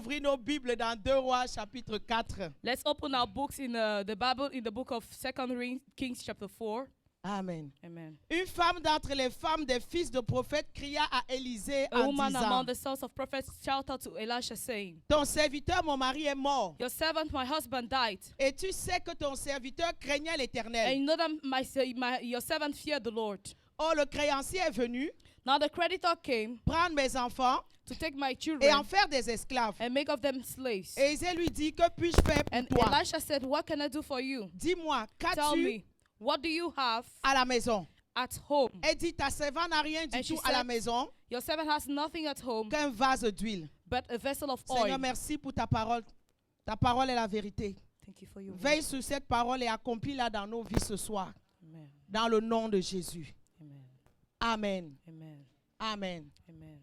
ouvrir nos Bibles dans 2 Rois chapitre 4. Let's open our books in the Bible in the book of 2 Kings chapter 4. Amen. Amen. Une femme d'entre les femmes des fils de prophètes cria à Élisée A en woman among disant, the sons of prophets shouted to Elisha saying, ton serviteur, mon mari, est mort. your servant, my husband, died. Et tu sais que ton serviteur craignait And l'Éternel. you know that your servant feared the Lord. Or, le créancier est venu Now the creditor came prendre mes enfants to take my et children en faire des esclaves. and make of them slaves. Et Élisée lui dit, que puis-je faire And pour toi? Elisha said, what can I do for you? Dis-moi, Tell qu'as-tu me, what do you have à la maison? at home? Elle dit, ta servante n'a rien du And she tout à la said, maison Your servant has nothing at home qu'un vase d'huile. but a vessel of Seigneur, oil. merci pour ta parole. Ta parole est la vérité. Thank you for your word. Veille sur cette parole et accomplis-la dans nos vies ce soir. Amen. Dans le nom de Jésus. Amen. Amen. Amen. Amen. Amen.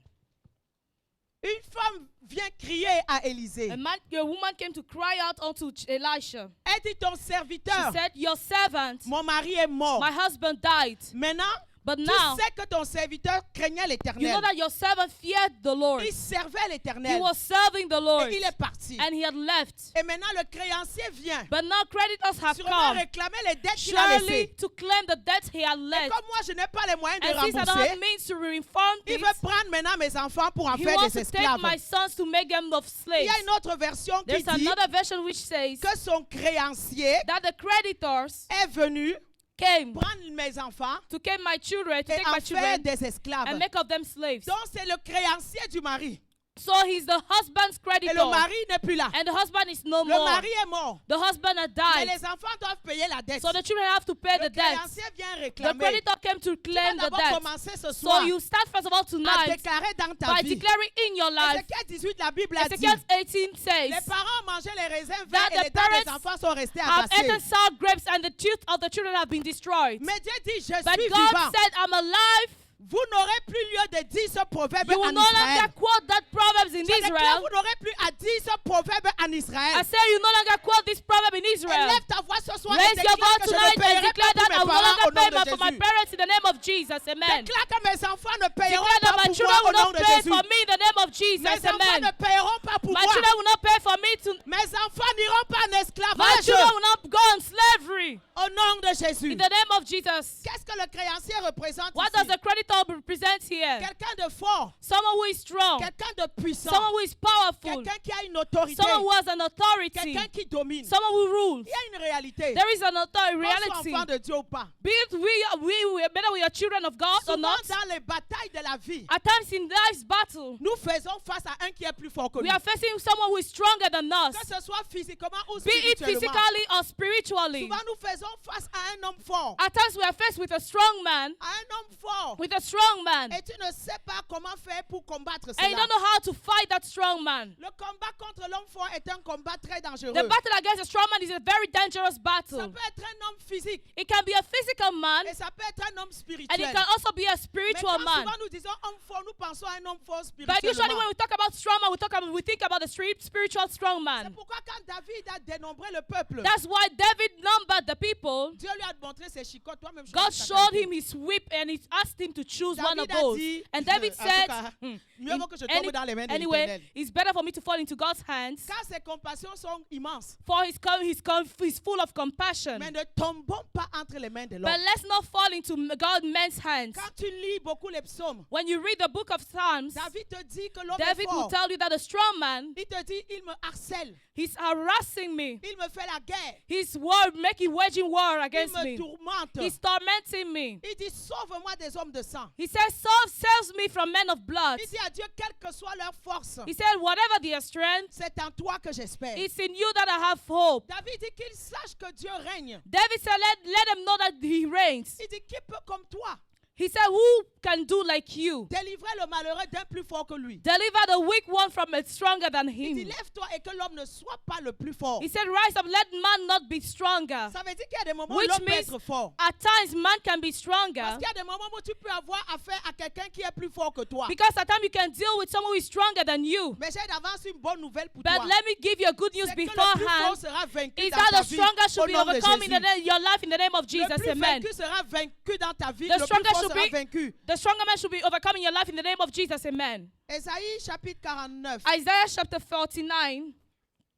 Une femme vient crier à Élisée. A woman came to cry out unto Elisha. Elle dit, ton She serviteur, said, your servant, mon mari est mort. my husband died. Maintenant, But tu now, sais que ton serviteur craignait you l'Éternel. know that your servant feared the Lord. Il servait He l'Éternel. was serving the Lord. Et il est parti. And he had left. Et maintenant, le créancier vient. But now creditors have Sûrement come. réclamer les dettes qu'il a Surely laissées. to claim the debt he had Et left. comme moi, je n'ai pas les moyens de And since I don't rembourser, have means to refund il this, veut prendre maintenant mes enfants pour en he faire wants des to take esclaves. my sons to make them of Il slaves. y a une autre version qui There's dit another version which says que son créancier that the creditors est venu came prendre mes enfants to take my children, to et take en my faire children des esclaves. and make of them slaves. Donc c'est le créancier du mari. So he's the husband's Et le creditor. mari n'est plus là. And the husband is no Le more. mari est mort. The husband had Mais died. les enfants doivent payer la dette. So the children have to pay Le the debt. créancier vient The réclamer. creditor came to Tu vas claim the d'abord debt. commencer ce So soir you start first of all à tonight déclarer dans ta by vie. declaring in your life. Ézéchiel 18, la Bible a dit, Ezekiel 18 les says parents ont mangé les raisins that verts et the les dents des parents enfants sont restées have eaten agacées. sour grapes and the teeth of the children have been destroyed. Mais Dieu dit, je But suis God vivant. said, I'm alive. Vous n'aurez plus lieu de dire ce proverbe You will en no longer Israël. quote that proverbs in Je déclare, Israel. vous n'aurez plus à dire ce proverbe en I Israël. say you no longer quote this proverb in Et Israel. lève ta voix ce soir et Raise your déclare voice que je ne tonight and paierai declare pas that I pour will mes no parents au longer nom pay de for my Jésus. parents in the name of Jesus. Amen. Déclare que mes enfants ne paieront Declare that pas my pour children moi au will nom not de pay Jésus. for me in the name of Jesus. Mes enfants Amen. ne paieront pas pour My moi. children will not pay for me to. Mes enfants n'iront pas en My esclavage children will not go on slavery au nom de Jésus. in the name of Jesus. Qu'est-ce que le créancier représente What ici? does the creditor represent here? Quelqu'un de fort, Someone who is strong, quelqu'un de puissant, someone who is powerful, quelqu'un qui a une autorité, someone who has an authority, quelqu'un qui domine. someone who rules. Il y a une réalité. There is an authority, Qu'on soit reality. enfant de Dieu ou pas. Be it whether we are children of God or Souvent not. dans les batailles de la vie, At times in life's battle, nous faisons face à un qui est plus fort que we nous. are facing someone who is stronger than us. Que ce soit physiquement ou Be it spirituellement. physically or spiritually. Souvent nous faisons face à un homme fort. At times we are faced with a strong man, À un homme fort. with a strong man. Et tu ne sais pas comment faire pour combattre And you cela. don't know how to fight that strong man. Le combat contre l'homme fort est un combat très dangereux. The battle against a strong man is a very dangerous Ça battle. peut être un homme physique It can be a physical man et ça peut être un homme and it spirituel. can also be a Mais spiritual quand man. souvent nous disons homme fort, nous pensons à un homme fort But usually spirituellement. when we talk about strong man, we think about the spiritual strong C'est man. pourquoi quand David a dénombré le peuple, That's why David numbered the people. Dieu lui a montré ses chicots. Toi-même, God showed him his whip and he asked him to choose one of David a those. dit, And David en tout said, cas, mieux vaut que je any- tombe dans les mains de anyway, l'Éternel. it's better for me to fall into God's hands, Car ses compassions sont immenses. for he's full of compassion. Mais ne tombons pas entre les mains de But l'homme. let's not fall into God's men's hands. Quand tu lis beaucoup les psaumes, When you read the book of Psalms, David te dit que l'homme David est will fort. tell you that a strong man, Il te dit, il me harcèle. he's harassing me. Il me fait la guerre. He's waging war Il against me me. tourmente. He's tormenting me. Il dit, sauve-moi des hommes de sang. He says, saves me from men of blood. Il dit à Dieu, quelle que soit leur force, He said, whatever their strength, c'est en toi que j'espère. it's in you that I have hope. David dit qu'il sache que Dieu règne. David said, let them know that he reigns. Il dit, qui peut comme toi He said, who can do like you? délivrer le malheureux d'un plus fort que lui? Deliver the weak one from a stronger than Il dit, him. lève-toi et que l'homme ne soit pas le plus fort. He said, rise up, let man not be stronger. Ça veut dire qu'il y a des moments où Which l'homme peut means être fort. at times man can be stronger. Parce qu'il y a des moments où tu peux avoir affaire à quelqu'un qui est plus fort que toi. Because at times you can deal with someone who is stronger than you. Mais j'ai d'avance une bonne nouvelle pour But toi. let me give you a good news C'est que le plus fort beforehand. sera vaincu Is dans that ta the vie stronger au should be nom de overcome in Jésus. your life in the name of Jesus. Le plus Amen. vaincu sera vaincu dans ta vie. The Le plus stronger fort should sera be, vaincu. the stronger man should be overcome in your life in the name of Jesus. Amen. Ésaïe chapitre 49. Isaiah chapter 49.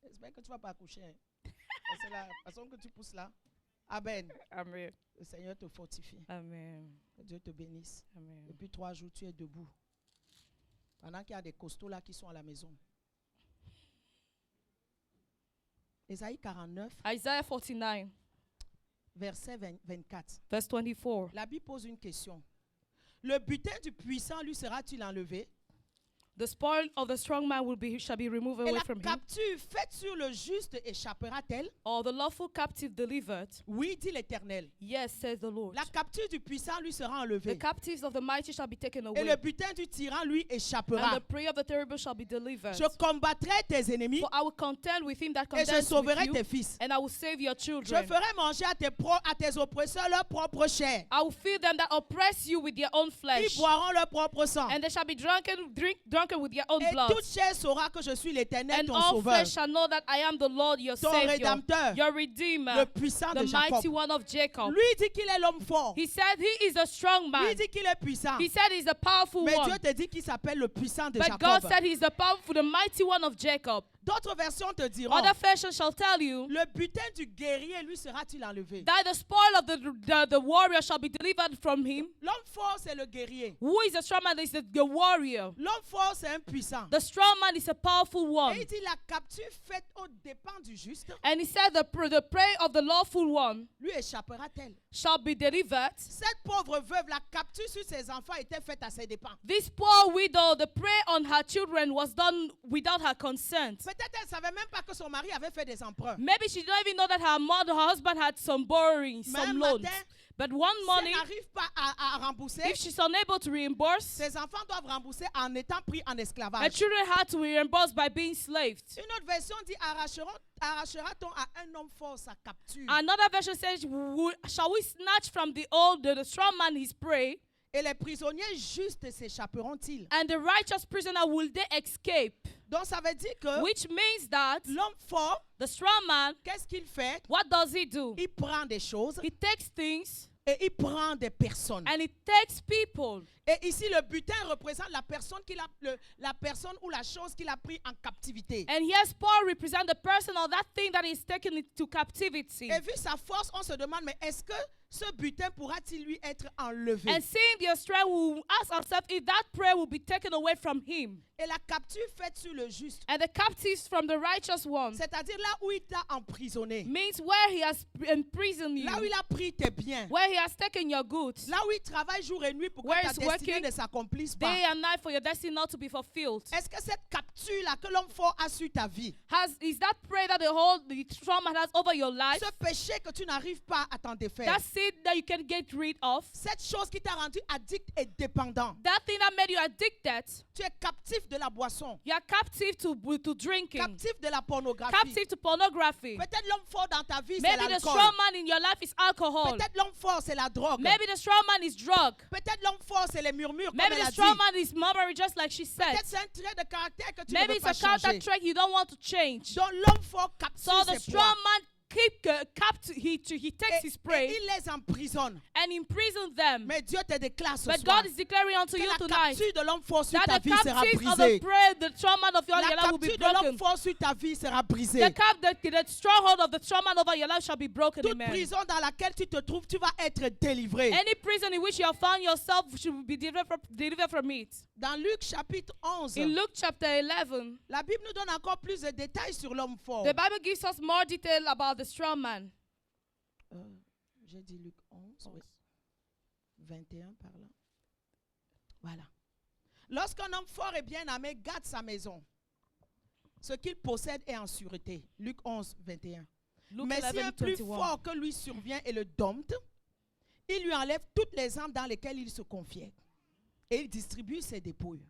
J'espère que tu ne vas pas accoucher. Hein. C'est la façon que tu pousses là. Amen. Amen. Le Seigneur te fortifie. Amen. Que Dieu te bénisse. Amen. Depuis 3 jours, tu es debout. Pendant qu'il y a des costauds là qui sont à la maison. Ésaïe 49, Isaiah 49, verset 24. verse 24. La Bible pose une question. Le butin du puissant lui sera-t-il enlevé? The spoil of the strong man shall be removed Et away la from him. capture faite sur le juste échappera-t-elle? Or the lawful captive delivered? Oui, dit l'Éternel. Yes, says the Lord. La capture du puissant lui sera The enlevée. captives of the mighty shall be taken Et away, le butin du tyran lui and échappera. the prey of the terrible shall be delivered. Je combattrai tes ennemis For I will contend with him that et je contends with sauverai you, tes fils. and I will save your Je children. ferai manger à tes oppresseurs leur propre chair. I will feed them that oppress you with their own Ils flesh, boiront leur propre sang. and they shall be drunken with their own Et blood. toute chair saura que je suis l'Éternel, And ton all sauveur, flesh shall know that I am the Lord your ton Savior, rédempteur, your le Redeemer, puissant the de mighty Jacob. one of Jacob. Lui dit qu'il est l'homme fort. He said he is a strong Lui man. dit qu'il est puissant. He said he's the powerful Mais one. Dieu te dit qu'il s'appelle le puissant de But God Jacob. said he's the powerful, the mighty one of Jacob. D'autres versions te diront, Other versions shall tell you le butin du guerrier lui sera-t-il enlevé? that the spoil of the warrior shall be delivered from him. L'homme fort, c'est le guerrier. Who is the strong man? Is the warrior. L'homme fort, c'est un puissant. The strong man is a powerful one. Et il dit la capture faite aux dépens du juste, And he said the prey of the lawful one lui échappera-t-elle? shall be delivered. Cette pauvre veuve, la capture sur ses enfants était faite à ses dépens. This poor widow, the prey on her children was done without her consent. Peut-être elle ne savait même pas que son mari avait fait des emprunts. Maybe she didn't even know that her husband had some borrowings, Mais un some loans. matin, But one si morning, elle n'arrive pas à rembourser, if she's unable to reimburse, ses enfants doivent rembourser en étant pris en her esclavage. children had to reimburse by being slaved. Une autre version dit arrachera-t-on à un homme fort sa capture? Another version says, shall we snatch from the strong man his prey, Et les prisonniers justes s'échapperont-ils? and the righteous prisoner will they escape? Donc ça veut dire que Which means that l'homme fort, the strong man, qu'est-ce qu'il fait? what does he do? Il prend des choses He takes things et il prend des personnes. and he takes people. Et ici, le butin représente la personne, la personne ou la chose qu'il a pris en captivité. And yes, Paul represents the person or that thing that is taken into captivity. Et vu sa force, on se demande, mais est-ce que ce butin pourra-t-il lui être enlevé? And seeing their strength, we will ask ourselves if that prayer will be taken away from him. Et la capture faite sur le juste, And the captives from the righteous one c'est-à-dire là où il t'a emprisonné, means where he has imprisoned you, là où il a pris tes biens, where he has taken your goods, là où il travaille jour et nuit pour que Where ta he's destinée working ne s'accomplisse pas. day and night for your destiny not to be fulfilled. Est-ce que cette capture-là que l'homme fort a sur ta vie, Is that prayer that the strong man has over your life, ce péché que tu n'arrives pas à t'en défaire, that sin that you can get rid of, cette chose qui t'a rendu addict et dépendant, that thing that made you addicted, tu es captif de la boisson, you are captive to drinking, captif de la pornographie. captive to pornography. Peut-être l'homme fort dans ta vie, c'est Maybe the l'alcool. strong man in your life is alcohol. Peut-être l'homme fort, c'est la drogue. Maybe the strong man is drug. Peut-être l'homme fort, c'est les murmures, comme Maybe elle a the dit. strong man is murmuring, just like she said. Peut-être c'est un trait de caractère que tu Maybe ne veux it's pas a character changer. trait you don't want to change. Donc l'homme fort capture So the ses strong proies man he takes his et prey il les emprisonne. and imprisons them. Mais Dieu te déclare ce But soir God is declaring unto que you la tonight capture de l'homme fort sur ta that the vie sera captives of the brisée. prey, the strong man of your La life will be capture de l'homme broken. fort sur ta vie sera brisée. The stronghold of the strong man over your life shall be broken. Toute Amen. prison dans laquelle tu te trouves, tu vas être délivré. Any prison in which you have found yourself should be delivered from it. Dans Luc chapitre 11, In Luke chapter 11, la Bible nous donne encore plus de détails sur l'homme fort. the Bible gives us more detail about the strong man. J'ai dit Luc 11, oui. 21 par là. Voilà. Lorsqu'un homme fort et bien armé garde sa maison, ce qu'il possède est en sûreté. Luc 11, 21. Luke Mais si 11, un plus 21. fort que lui survient et le dompte, il lui enlève toutes les armes dans lesquelles il se confiait et il distribue ses dépouilles.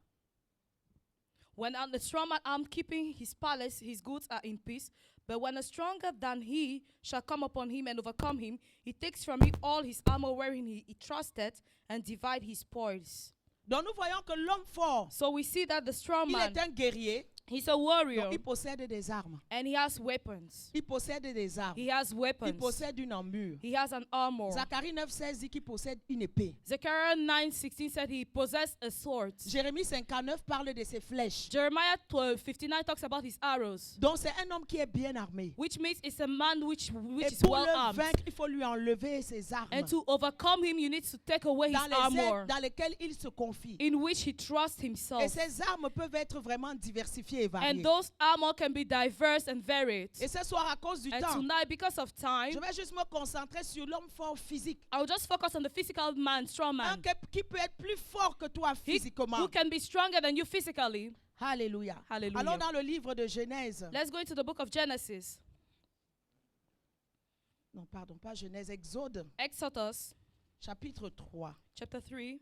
When the strong man armed keeping his palace, his goods are in peace. But when a stronger than he shall come upon him and overcome him, he takes from him all his armor wherein he trusted and divide his spoils. Donc nous voyons que l'homme fort, So we see that the strong il man, est un guerrier, He's a warrior. Donc, il possède des armes. And he has weapons. Il possède des armes. He has Il weapons. possède une armure. He has an armor. Zacharie 9,16 dit qu'il possède une épée. Zechariah 9:16 said he possessed a sword. Jérémie 59 parle de ses flèches. Jeremiah 12:59 talks about his arrows, Donc c'est un homme qui est bien armé. which means it's a man which Et is pour well le armed. vaincre, il faut lui enlever ses armes And to overcome him, you need to take away his dans les armor, aides dans lesquelles il se confie. in which he trusts Et himself. ces armes peuvent être vraiment diversifiées et variées. And those armor can be diverse and varied. Et ce soir, à cause du And temps, tonight, because of time, je vais juste me concentrer sur l'homme fort physique. I'll just focus on the physical man, strong Un man, qui peut être plus fort que toi He- physiquement. who can be stronger than you physically. Alléluia. Hallelujah. Allons dans le livre de Genèse. Let's go into the book of Genesis. Non, pardon, pas Genèse, Exode, Exodus chapitre 3. chapter 3.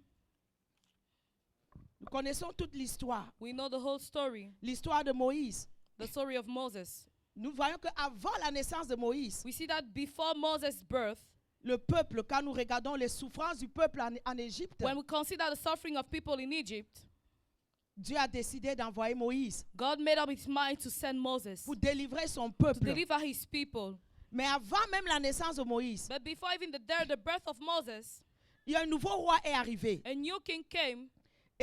Nous connaissons toute l'histoire. We know the whole story, L'histoire de Moïse. the story of Moses. Nous voyons qu'avant la naissance de Moïse, We see that before Moses' birth, le peuple, quand nous regardons les souffrances du peuple en Égypte, when we consider the suffering of people in Egypt, Dieu a décidé d'envoyer Moïse God made up his mind to send Moses pour délivrer son to peuple. deliver his people. Mais avant même la naissance de Moïse, But before even the birth of Moses, il y a un nouveau roi est arrivé. a new king came,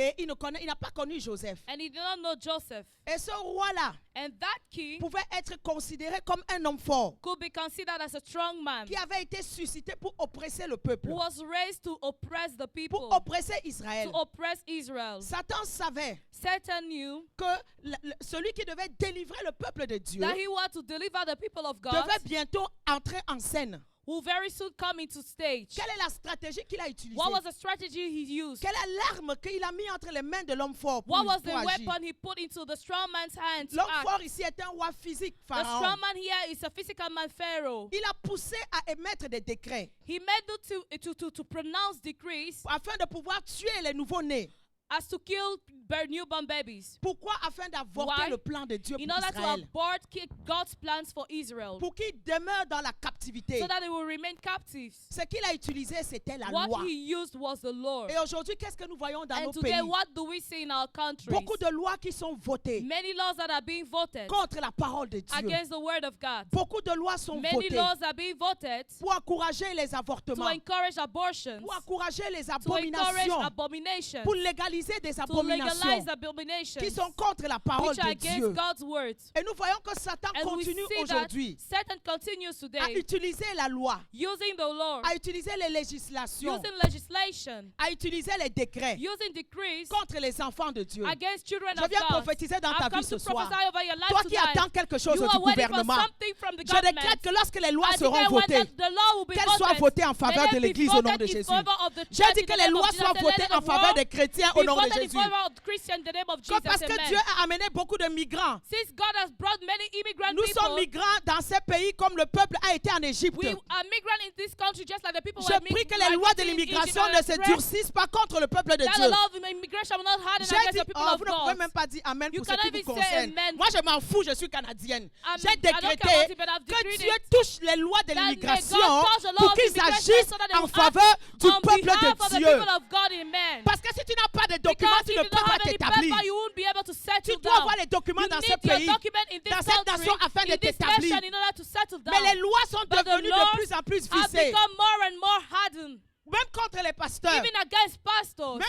Et il n'a pas connu Joseph. and he did not know Joseph. Et ce roi-là And that king pouvait être considéré comme un homme fort could be considered as a strong man qui avait été suscité pour oppresser le peuple, who was raised to oppress the pour people, oppresser Israël. to oppress Israel. Satan savait Satan knew que celui qui devait délivrer le peuple de Dieu that he wanted to deliver the people of God, devait bientôt entrer en scène. will very soon come into stage. Quelle est la stratégie qu'il a utilisée? What was the strategy he used? Quelle est l'arme qu'il a mis entre les mains de l'homme fort pour, What was the pour agir? weapon he put into the strong man's hand to L'homme act? fort ici est un roi physique, The Pharaon. strong man here is a physical man, Pharaoh. Il a poussé à émettre des décrets He made to pronounce decrees afin de pouvoir tuer les nouveaux-nés. as to kill newborn babies, Pourquoi? Afin d'avorter Why? le plan de Dieu in pour order to Israël. abort God's plans for Israel, Pour qu'ils demeurent dans la captivité. so that they will remain captives. Ce qu'il a utilisé, c'était la What loi. he used was the Lord. Et aujourd'hui, qu'est-ce que nous voyons dans nos And today, pays? what do we see in our countries? Beaucoup de lois qui sont votées Many laws that are being voted contre la parole de Dieu. against the word of God. Beaucoup de lois sont Many votées laws are being voted pour encourager les to avortements, encourage abortions, pour encourager les to encourage abominations, abominations, pour légaliser des to abominations legalize abominations qui sont contre la parole which are de against Dieu. God's words. Et nous voyons que Satan And we continue see that aujourd'hui Satan continues à today utiliser la loi, using the law, à utiliser les législations, using legislation, à utiliser les décrets using decrees contre les enfants de Dieu. against children Je of viens God. prophétiser dans ta I've come vie ce to soir. prophesy over your life Toi qui tonight. attends quelque chose You du are waiting for gouvernement, something from the je government. décrète que lorsque les lois I seront declare when votées, the law will be qu'elles soient voted, votées en may faveur de they be l'Église au nom voted de in Jésus. favor of the J'ai church dit in que the les name of lois Jesus, soient and let votées the en faveur law des chrétiens be au nom de voted in Jésus. favor of Christians in the name of Que Jesus. parce que Amen. Dieu a amené beaucoup de migrants. Since God has brought many immigrant Nous people, sommes migrants dans ces pays comme le peuple a été en Égypte. we are migrants in this country just like the people Je were prie que les lois de l'immigration ne se durcissent pas contre le peuple de that the Dieu. law of immigration will not harden J'ai against dit, the people oh, of vous ne pouvez God. même pas dire Amen You pour ce qui cannot vous even say concerne. amen. Moi, je m'en fous, je suis canadienne. J'ai I don't care décrété about it, but I've que decreed Dieu it. touche les lois de That may l'immigration God touch the law pour of qu'ils immigration agissent so that they en will faveur act du on peuple behalf of de the Dieu. people of God, amen. Parce que si tu n'as pas de documents, Because tu if ne you peux don't pas have any t'établir. paper, you won't be able to Tu settle dois down. avoir les documents You dans ce need your pays, document in this dans cette country, nation afin de in this t'établir. nation in order to settle down. Mais les lois sont But the devenues de laws plus en plus have viciées. become more and more hardened, Même contre les pasteurs. even against pastors. Même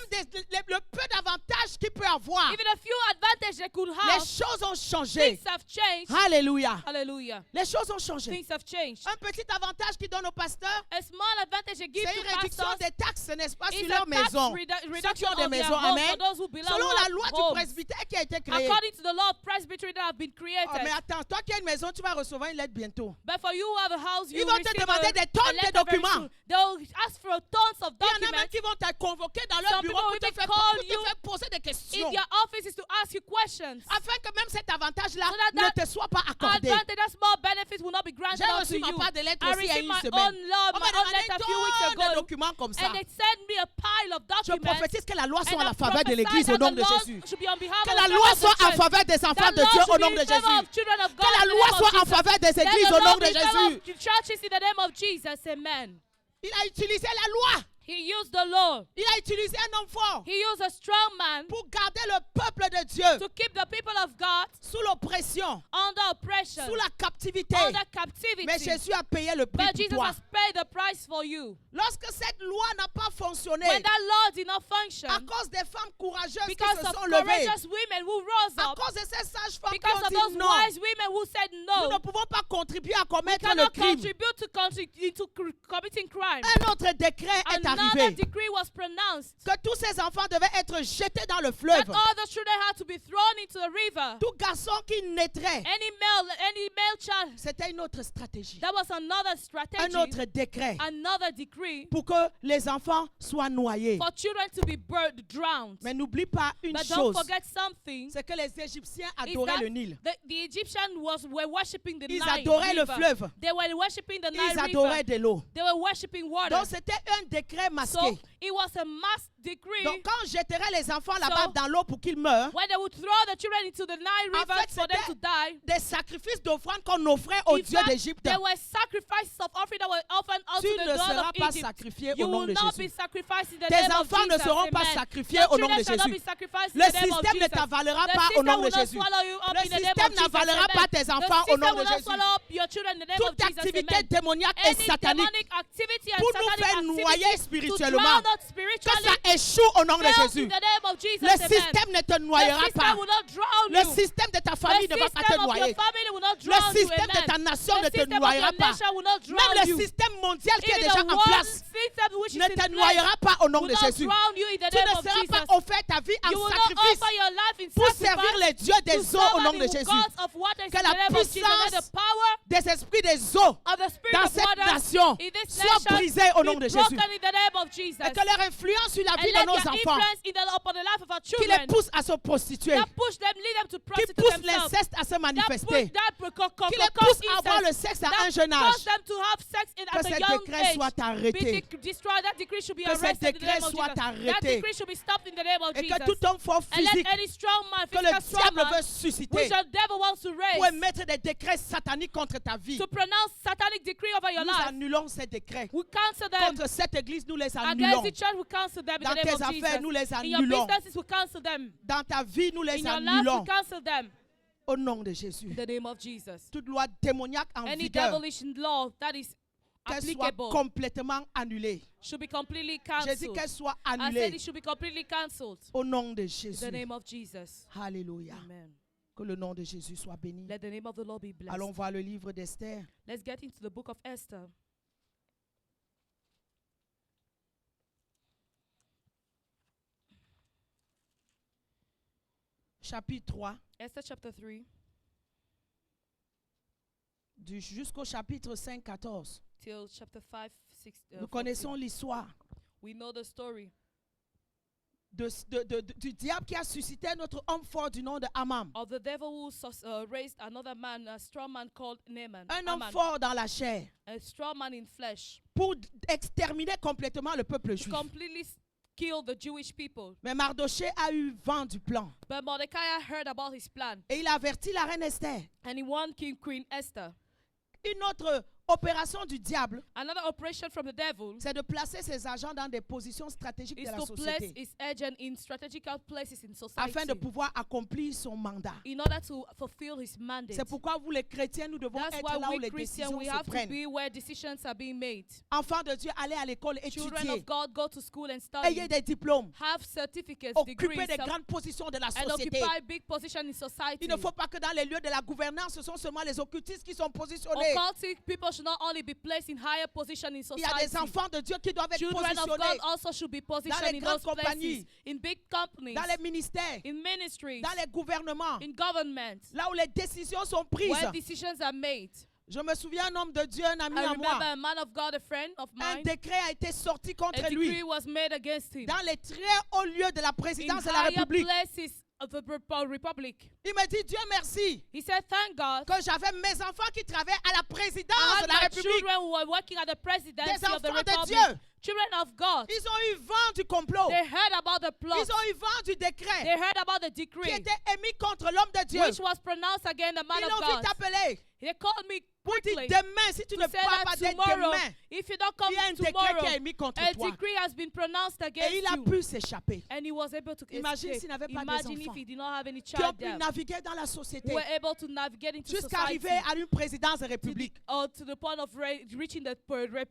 le peu d'avantages qu'il peut avoir. Even a few advantages they could Les have, choses ont changé. things have changed. Alléluia. Hallelujah. Les choses ont changé. Things have changed. Un petit avantage qu'ils donnent aux pasteurs, A small advantage they give c'est to une réduction pastors des taxes, n'est-ce pas, sur is leur a tax maison. reduction Ceux qui ont des of their maisons, homes amen. for those who belong Selon la to loi du homes. presbytère qui a été créée. According to the law of presbytery that have been Oh, created. mais attends, toi qui as une maison, tu vas recevoir une lettre bientôt. But for you who have a house, you Ils vont te receive demander des tonnes de a letter very documents. soon. They'll ask for tons of Il y en a même documents. qui vont te convoquer dans leur Some bureau people pour will te even faire call you poser des questions. in your offices to ask you questions. Afin que même cet avantage-là So that ne te soit pas accordé. Advantage, that small benefits will not be granted J'ai unto reçu ma you. part de lettres I aussi il y a received une my semaine. own law, On my m'a own demandé letter a few weeks tant de ago. documents comme ça. And they sent me a pile of Je documents. prophétise que la loi soit And à la I faveur de prophesy l'Église au that nom the de law Jésus. should be on behalf Que of la the loi members of soit the en church. faveur des enfants That de law Dieu au should nom be de in favor Jésus. of children of God Que la in the loi name of soit en Jesus. faveur des Let églises the au law nom be de in favor Jésus. of churches in the name of Jesus. Amen. Il a utilisé la loi He used the Lord. Il a utilisé un homme fort He used a strong man pour garder le peuple de Dieu to keep the people of God sous l'oppression, under oppression, sous la captivité. under captivity. Mais Jésus a payé le prix But pour Jesus toi. has paid the price for you. Lorsque cette loi n'a pas fonctionné, When that law did not function, à cause des femmes courageuses qui because se of sont levées, courageous women who rose à up, cause de ces sages-femmes qui because ont of those dit non, wise women who said nous ne no, pouvons pas contribuer à we commettre le cannot crime. contribute to committing crime. Un autre décret est Another arrivé decree was pronounced que tous ces enfants devaient être jetés dans le that fleuve. all the children had to be thrown into the river. Tout garçon qui naîtrait, Any male child. c'était une autre stratégie, That was another un strategy, autre décret another decree pour que les enfants soient noyés. for children to be drowned. Mais n'oublie pas une But don't chose, forget something. c'est que les Égyptiens Is adoraient that le Nil. the Egyptians were worshiping the Ils Nile adoraient le river. fleuve. They were worshiping the Nile Ils adoraient river. de l'eau. They were worshiping water. Donc c'était un décret masqué. So it was a mass decree. Donc quand on jetterait les enfants là-bas So, dans l'eau pour qu'ils meurent, when they would throw the children into the Nile En river fait, for them c'était to die, des sacrifices d'offrande qu'on offrait aux in dieux fact, d'Égypte. there were sacrifices of offering that were offered unto Tu the ne God seras of pas Egypt. sacrifié You au nom will de not be Jésus. sacrificed in the Tes name of enfants ne Jesus. seront pas Amen. sacrifiés Your au nom de children shall not Jésus. be sacrificed in Le the name of système ne Jesus. t'avalera The pas au system nom de will not Jésus. swallow you up Le in the name système of Jesus. n'avalera Amen. pas tes The enfants au nom system de will not Jésus. swallow up your children in the name of Toute Jesus. activité Amen. démoniaque et Any satanique demonic activity and pour nous satanic faire noyer activity to spirituellement, drown us que spiritually ça échoue au nom de fails Jésus. in the name of Jesus. Le Amen. système ne te The noyera system pas. will not drown Le you. système de ta The famille ne va pas te system of noyer. your family will not Le drown you. système de Amen. ta nation The ne te system of noyera your pas. nation will not drown Même le you. système mondial qui est Even déjà the en one place system which is ne in te place noyera pas au nom will de not Jésus. drown you in the Tu name ne of seras Jesus. pas offert ta vie en You will not sacrifice offer your life in pour sacrifice servir les dieux to des eaux au nom de serve the Jésus. gods of waters in Que the la name of Jesus. Let the puissance power des esprits des eaux of the spirit dans of cette waters nation in this soit nation brisée au nom be de Jésus. broken in the name of Jesus. Et que leur influence sur la And vie let de nos their enfants, influence upon the life of our qui les children pousse à se prostituer, that push them, lead them to qui prostitute pousse themselves. l'inceste à se That manifester, push qui les pousse à avoir le sexe à un jeune âge. cause them to have sex Que at a ce young décret age. soit arrêté. Destroy that decree should be Que ce arrested in the name décret of soit Jesus. That arrêté. decree should be stopped in the name of Et Jesus. que tout homme fort And let physique any strong man, que le physical strong diable man, veut susciter which the devil wants to pour raise, émettre des décrets sataniques contre ta vie, to pronounce satanic decree over your nous life, annulons ces décrets. we cancel them. Contre cette église, nous les Against annulons. the church, we cancel them in Dans the name tes of affaires, Jesus. nous les In your annulons. businesses, we cancel them. Dans ta vie, nous les In your life, annulons. we cancel them. Au nom de Jésus. In the name of Jesus. Toute loi démoniaque en Any vigueur, devilish law that is qu'elle soit applicable complètement annulée. should be completely J'ai dit cancelled. qu'elle soit I said annulée. it should be completely cancelled. Au nom de In Jésus. the name of Jesus. Alléluia. Amen. Que le nom de Jésus soit béni. Let the name of the Lord be blessed. Allons voir le livre d'Esther. Let's get into the book of Esther. Chapitre 3. Esther chapter 3 Jusqu'au chapitre 5, 14. till chapter 5, 6. Nous connaissons l'histoire We know the story du diable qui a suscité notre homme fort du nom de Haman. of the devil who raised another man, a strong man called Naaman. Un homme Haman, fort dans la chair a strong man in flesh, pour exterminer complètement le peuple to juif. completely kill the Jewish people. Mais Mardoché a eu vent du plan But Mordecai heard about his plan, et il a averti la reine Esther. and he warned Queen Esther. Une autre opération du diable, Another operation from the devil c'est de placer ses agents dans des positions stratégiques is de la to place société his agent in strategical places in society afin de pouvoir accomplir son mandat. in order to fulfill his mandate. C'est pourquoi vous les chrétiens, nous devons That's être là why où we les Christians, décisions we se have to prennent. be where decisions are being made. Enfants de Dieu, allez à l'école, Children étudier, of God, go to school and study. ayez des diplômes, Have certificates, occupez degrees, des grandes positions de la and société. occupy big position in society. Il ne faut pas que dans les lieux de la gouvernance, ce sont seulement les occultistes qui sont positionnés. Occultic people should not only be placed in higher position in Il y a des society. enfants de Dieu qui doivent être Children of God positionnés also should be positioned les in those grandes places, compagnies, in big companies, dans les ministères, in ministries, dans les gouvernements, in government, là où les décisions sont prises. where decisions are made. Je me souviens un homme de Dieu, un ami I à remember moi. a man of God, a friend of Un mine, décret a été sorti contre a decree lui was made against him dans les très hauts lieux de la in présidence de la higher République. places of the republic. Il me dit, Dieu merci He said, thank God que j'avais mes enfants qui travaillaient à la présidence I de had la my République. children who were working at the presidency Des of the enfants de republic. Dieu. Children of God. Ils ont eu vent du complot. They heard about the plot. Ils ont eu vent du They décret heard about the qui decree était émis contre l'homme de Dieu. which was pronounced against the man Ils of l'ont God. vite appelé. They called me, Pour dire quickly. demain, si tu To ne say parles pas that dès tomorrow, demain, if you don't come il y a un décret tomorrow, qui est émis contre a toi. decree has been pronounced Et against il a you. pu s'échapper. And he was able to Imagine escape. s'il n'avait pas Imagine des if enfants he did not have any qui ont child pu there. naviguer dans la société Who were able to navigate into jusqu'à society arriver à une présidence de to the, république. to the point of reaching the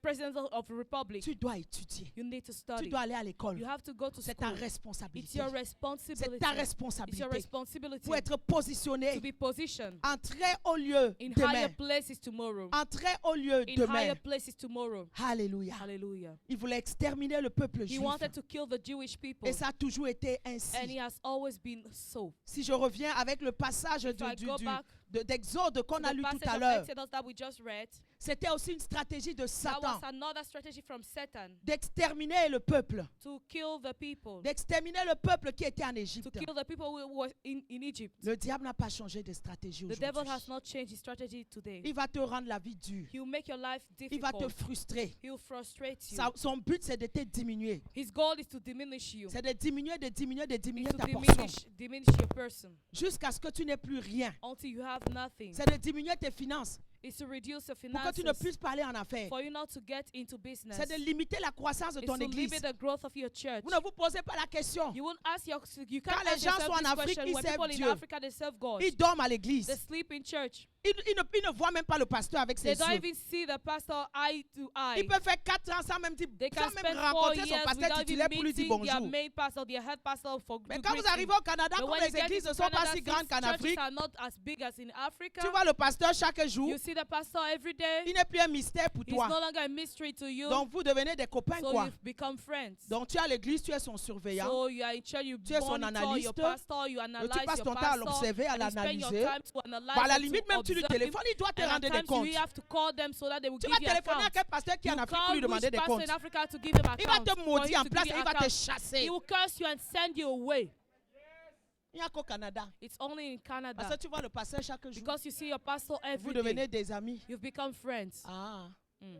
president of the republic. Tu dois étudier. You need to Tu study. dois aller à l'école. You have to go to C'est ta school. It's responsabilité. your C'est responsibility. ta It's your responsabilité. responsibility Pour être to positionné be positioned en très haut lieu in demain. higher places tomorrow. En très haut lieu In demain. higher places tomorrow. Alléluia. Hallelujah. Il voulait exterminer le peuple He juif. wanted to kill the Jewish people. Et ça a toujours été And he ainsi. has always been so. Si je reviens avec le passage If I go back d'Exode qu'on to a the lu tout passage à of l'heure, Exodus that we just read, c'était aussi une stratégie de that Satan was another strategy from Satan d'exterminer le peuple. to kill the people. D'exterminer le peuple qui était en To Égypte. kill the people who were in Egypt. Le diable n'a pas changé de stratégie The devil aujourd'hui. has not changed his strategy today. Il va te rendre la vie dure. He will make your life Il va te difficult. frustrer. He will frustrate you. Son but, c'est de te diminuer. His goal is to diminish you. C'est de diminuer Is to ta portion. diminish your person Jusqu'à ce que tu n'aies plus rien. until you have nothing. C'est de diminuer tes finances Is to reduce your pour que tu ne finances puisses pas aller en affaires. for you not to get into business. C'est de limiter la croissance de It's ton to église. limit the growth of your church. Vous ne vous posez pas la question. You won't ask you Quand can't les ask gens yourself sont en this Afrique, question ils when servent people in Dieu. Africa they serve God. Ils dorment à l'église. They sleep in church. Ils ne voient même pas le pasteur avec They ses don't yeux. even see the pastor eye to eye. Ils peuvent faire 4 ans sans même, They can sans même spend 4 rencontrer son years pasteur without titulaire even pour lui dire meeting their bonjour. main pastor, their head pastor for Mais to quand greet vous arrivez him. au Canada, But comme when les you get églises ne into sont pas Canada, si since grandes qu'en churches Afrique, are not as big as in Africa, tu vois le pasteur chaque jour, you see the pastor every day. il n'est plus un mystère pour It's toi. no longer a mystery to you. Donc vous devenez des copains, So quoi. you've become friends. Donc tu es à l'église, tu es son surveillant. So you are in church, you Tu es son monitor your analyste. pastor, you analyze Tu passes your ton temps à pastor, l'observer, à and you spend your l'analyser. time to analyze À la and limite, to même tu lui observe him. téléphones, il doit te And at rendre des times comptes. you have to call them so that they will Tu give vas you téléphoner à account. quel pasteur qui est en You Afrique pour call lui demander which des pastor comptes. in Africa to give him Il va account. te For maudire him en to place give et you il va te account. chasser. He will curse you and send you away. Il n'y a qu'au Canada. It's only in Parce que Canada. tu vois le pasteur chaque jour. Because you see your pastor Vous every devenez day. des amis. You've become friends. Ah. Mm.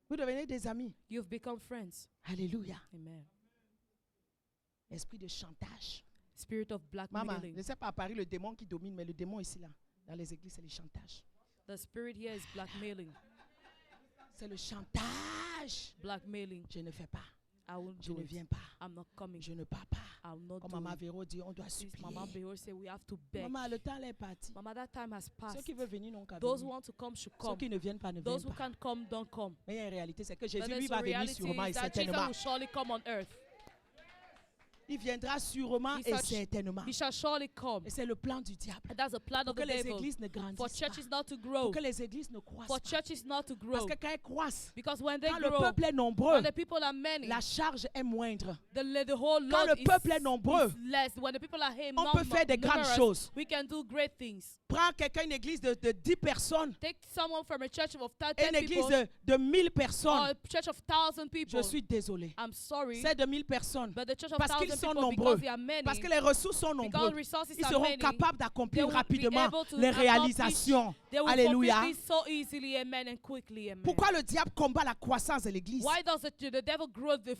Vous devenez des amis. You've become friends. Alléluia. Amen. Esprit de chantage. Spirit of Maman, blackmailing. je ne sais pas à Paris le démon qui domine, mais le démon ici, là, dans les églises, c'est le chantage. The spirit here is blackmailing. C'est le chantage. Blackmailing. Je ne fais pas. I won't Je do ne it. viens pas. I'm not coming. Je ne pars pas. I'll not Comme do Maman it. Véro dit, on doit This supplier. Mama Behor say we have to beg. Maman, le temps est parti. Mama, that time has Ceux passed. qui veulent venir n'ont qu'à Those who venir. want to come should Ceux come. qui ne viennent pas ne Those viennent who pas. can't come, don't come. Mais il y a une réalité, c'est que But Jésus, lui, there's va a venir reality sûrement et is that Jesus certainement. will surely come on earth. Il viendra sûrement He et shall- certainement. He shall surely come. Et c'est le plan du diable. And that's the plan Pour of que the les devil. églises ne For grandissent churches pas. not to Pour grow. que les églises ne croissent For pas. churches not to Parce grow. que quand elles croissent, Because when they quand le grow, peuple est nombreux, when the people are many, la charge est moindre. the whole Quand load le peuple est nombreux, is less. When the people are here, on peut faire des grandes choses. we can do great things. Prends quelqu'un, une église de 10 personnes, Take someone from a church of et 10 une église people de 1000 or personnes. a church of 1,000 people. Je suis désolé. I'm sorry, C'est de 1000 personnes. but the church of Parce 1,000 qu'ils sont people, nombreux. because they are many, Parce que les ressources sont because nombreuses. resources Ils are seront many, capables they d'accomplir will be rapidement able to les accomplish. réalisations. They will Alléluia. accomplish this so easily, amen, and quickly, amen. Pourquoi le diable combat la croissance de l'église? Why does the devil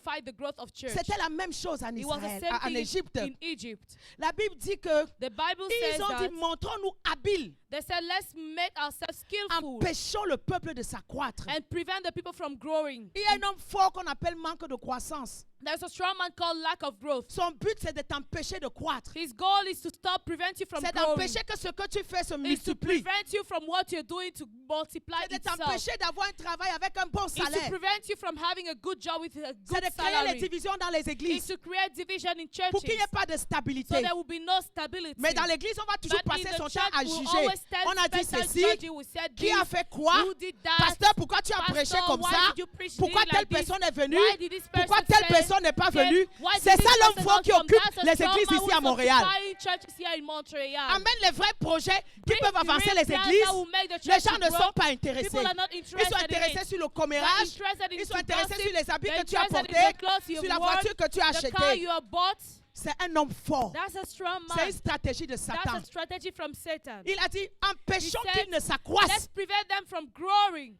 fight the growth of church? C'était la même chose en It was the Israël, same en thing Égypte. in Egypt. La Bible dit que The Bible ils says ont dit that montrons-nous habiles, they said, let's make ourselves skillful empêchons le peuple de s'accroître. and prevent the people from growing. Il y a un homme fort qu'on appelle manque de croissance. There's a strong man called lack of growth. Son but c'est de t'empêcher de croître. His goal is to prevent you from C'est growing. d'empêcher que ce que tu fais se Is to multiplie. prevent you from what you're doing to multiply C'est de itself. t'empêcher d'avoir un travail avec un bon Is to salaire. prevent you from having a good job with a C'est good de créer les salary. divisions dans les Is églises to create division in pour qu'il n'y churches ait pas de so stabilité. there will be no stability. Mais dans l'église, on va toujours But in passer the son church, temps à we'll juger. always stand On a dit special ceci, judging. We said qui this, a fait quoi? who did that? Pasteur, pourquoi tu as Pastor, prêché comme why ça? did you preach Pourquoi this telle like this? personne est venue? Why did this Pourquoi person telle say personne n'est pas that? venue? Why did C'est this ça l'homme person fort not qui come? occupe That's a les strong églises man ici à who's Montréal. occupying churches here in Montreal. Amène les vrais projets qui Bring peuvent the avancer real les plans églises. that will make the Les church gens ne grow. sont pas intéressés. People are not Ils sont interested in intéressés it. sur le They're commérage. interested in Ils sont to intéressés gossip. sur les habits They're que tu as interested in portés, the clothes you've sur la worn, voiture que tu as the car achetée. you have bought. C'est un homme fort. That's a strong C'est une man. stratégie de That's Satan. a strategy from Satan. Il a dit, empêchons He said, qu'ils ne Let's s'accroissent. prevent them from growing.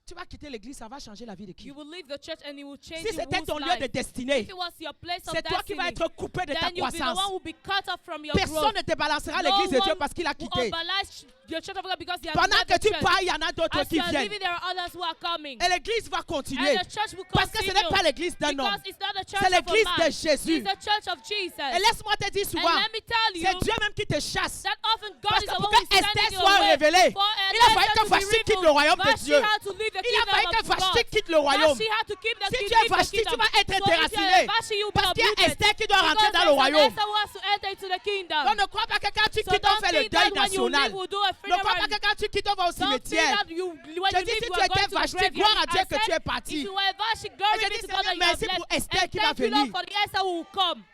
Tu vas quitter l'église, ça va changer la vie de qui? You will leave the church and it will change Si c'était whose ton lieu life. de destinée, If it was your place of c'est toi qui vas destiny, être coupé de ta then you'll be the croissance. one who will be cut off from your Personne growth. ne te balancera No l'église de Dieu one parce qu'il a will quitté. overlash your church of God because they have Pendant left que the tu church. pars, il y en a d'autres As qui you are viennent. leaving, there are others who are coming. Et l'église va continuer. And the church will Parce que ce continue. n'est pas l'église d'un homme. Because it's not the church C'est of a l'église man. de Jésus. It's the church of Jesus. Et laisse-moi te dire souvent, And let me tell you, c'est Dieu même qui te chasse. that often God Parce is que the pour one who is que Esther sending you soit away. révélée, For il a fallu Esther que to be Vashti quitte le revealed, royaume de Vashti Dieu. had to leave the Il a kingdom fallu que of Vashti God. quitte le royaume. Vashti had to keep the Si leave tu es the Vashti, tu kingdom. vas être So if you are déraciné. Vashti, you'll be Parce qu'il y a uprooted. Esther qui doit rentrer Because dans le there's an royaume. Esther who has to enter into the kingdom. Donc ne crois pas que quand tu So quittes, on don't fait le think deuil that when you national. leave, we'll do a Ne crois pas funeral. que quand tu quittes, on va au Don't think cimetière. that you, when Je you dis, leave, si you tu are étais going to the Vashti, graveyard. gloire à Dieu I que tu said, es parti. if you were Vashti, glory Et je be dis, to Seigneur, God that you are merci pour blessed. Esther And qui va thank you, venir. Lord, for the Esther who will come.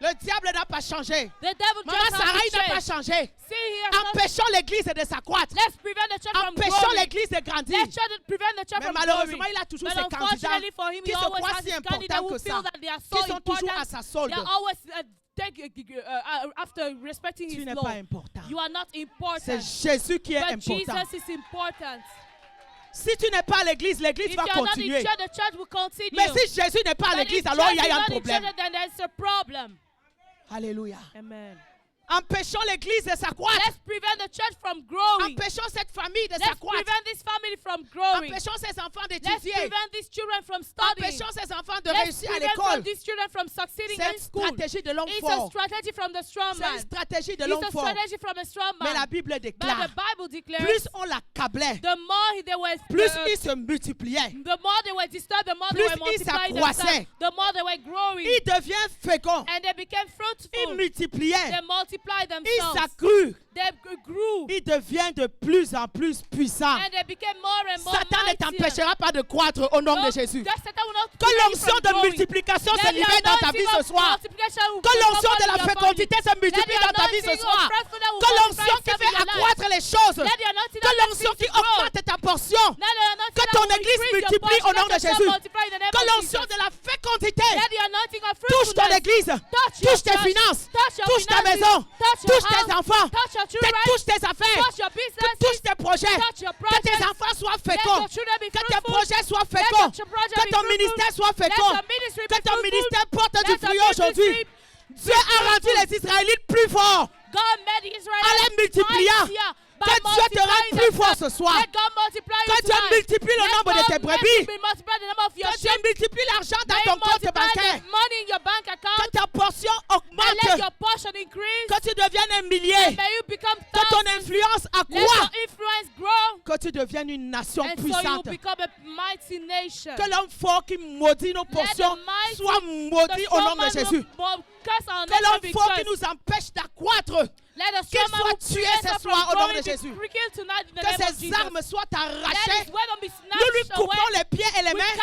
Le diable n'a pas changé. The devil Maman just Sarah, has il to n'a pas change. changé. See here, Empêchons l'église de s'accroître. let's prevent the church from Empêchons growing. l'église de grandir. Let's try to prevent the church Mais from malheureusement, growing. il a toujours But ses candidats unfortunately for him, qui he se always croient has si his candidate importants who que feel ça, that they are qui so sont toujours à important. sa solde. They are always after respecting Tu his n'es law. pas important. You are not C'est important. Jésus qui est But important. Jesus is important. Si tu n'es pas à l'église, l'église If va you are not in continuer. church, the church will continue. Mais si Jésus n'est pas à But l'église, if alors il y church is a un not in problème. church, then there's a problem. Alléluia. Amen. Empêchons l'église de s'accroître. Let's prevent the church from growing. Empêchons cette famille de Let's s'accroître. prevent this family from growing. Empêchons ces enfants Let's d'étudier. prevent these children from studying. Empêchons ces enfants de Let's réussir à prevent l'école. from these children from succeeding C'est in une school. stratégie de l'homme It's fort. a strategy from the strong C'est une man. stratégie de It's l'homme a fort. strategy from a strong Mais la man. Bible But déclare, the Bible declares plus on l'accablait, the more they were plus il se multipliait. the more they were disturbed, the more they Plus were il multiplying s'accroissait. themselves, the more they were growing. Il devient fécond. And they became Il fruitful. multipliait. They multiplied Il themselves. s'accrut. They grew. Il devient de plus en plus puissant. And they became more and more Satan ne mighty. t'empêchera pas de croître au nom de No, Jésus. that Satan will not Que prevent you l'onction from de growing. multiplication se Let the libère dans ta vie anointing ce of soir. multiplication will Que come l'onction de upon la your fécondité body. se multiplie Let the dans ta vie ce anointing of soir. fruitfulness will Que multiply l'onction qui itself fait in your life. accroître les choses. Let the anointing Que that l'onction makes qui things grow. augmente ta portion. Let the anointing Que that ton will église increase your multiplie au portion. nom de Let your Jésus. multiply in the name Que of l'onction Jesus. de la fécondité Let the anointing of touche ton fruitfulness église, touch your touche tes church, finances, touch your touche ta finances, maison, touch your touche tes house, enfants, touch your children, touche tes affaires, touch your business, touche tes projets, touch your que tes projects. enfants soient Let féconds, your children be que tes fruitful. projets soient Let féconds, your project que be ton fruitful. ministère soit Let fécond, your ministry que be ton fruitful. ministère porte Let du your fruit ministry aujourd'hui. Dieu a rendu les Israélites plus forts. God made En Israel les multipliant. mightier by Que Dieu te rende multiplying plus fort themselves. ce soir. Let God multiply you Que Dieu tonight. multiplie le Let nombre de God tes make brebis. you multiply the number of your Que Dieu sheep. multiplie l'argent dans May ton compte multiply bancaire. the money in your bank Que account. ta portion And let augmente. your portion increase. Que tu deviennes un millier. May you become Que ton thousands. influence Let accroît. your influence grow. Que tu deviennes une nation And so you puissante. become a mighty nation. Que l'homme fort qui maudit nos portions mighty- soit maudit au nom de Jésus. Que l'homme fort qui nous empêche d'accroître, Let us qu'il soit tué ce soir au nom de Jésus. Que ses armes soient arrachées. Nous lui coupons les pieds et les mains.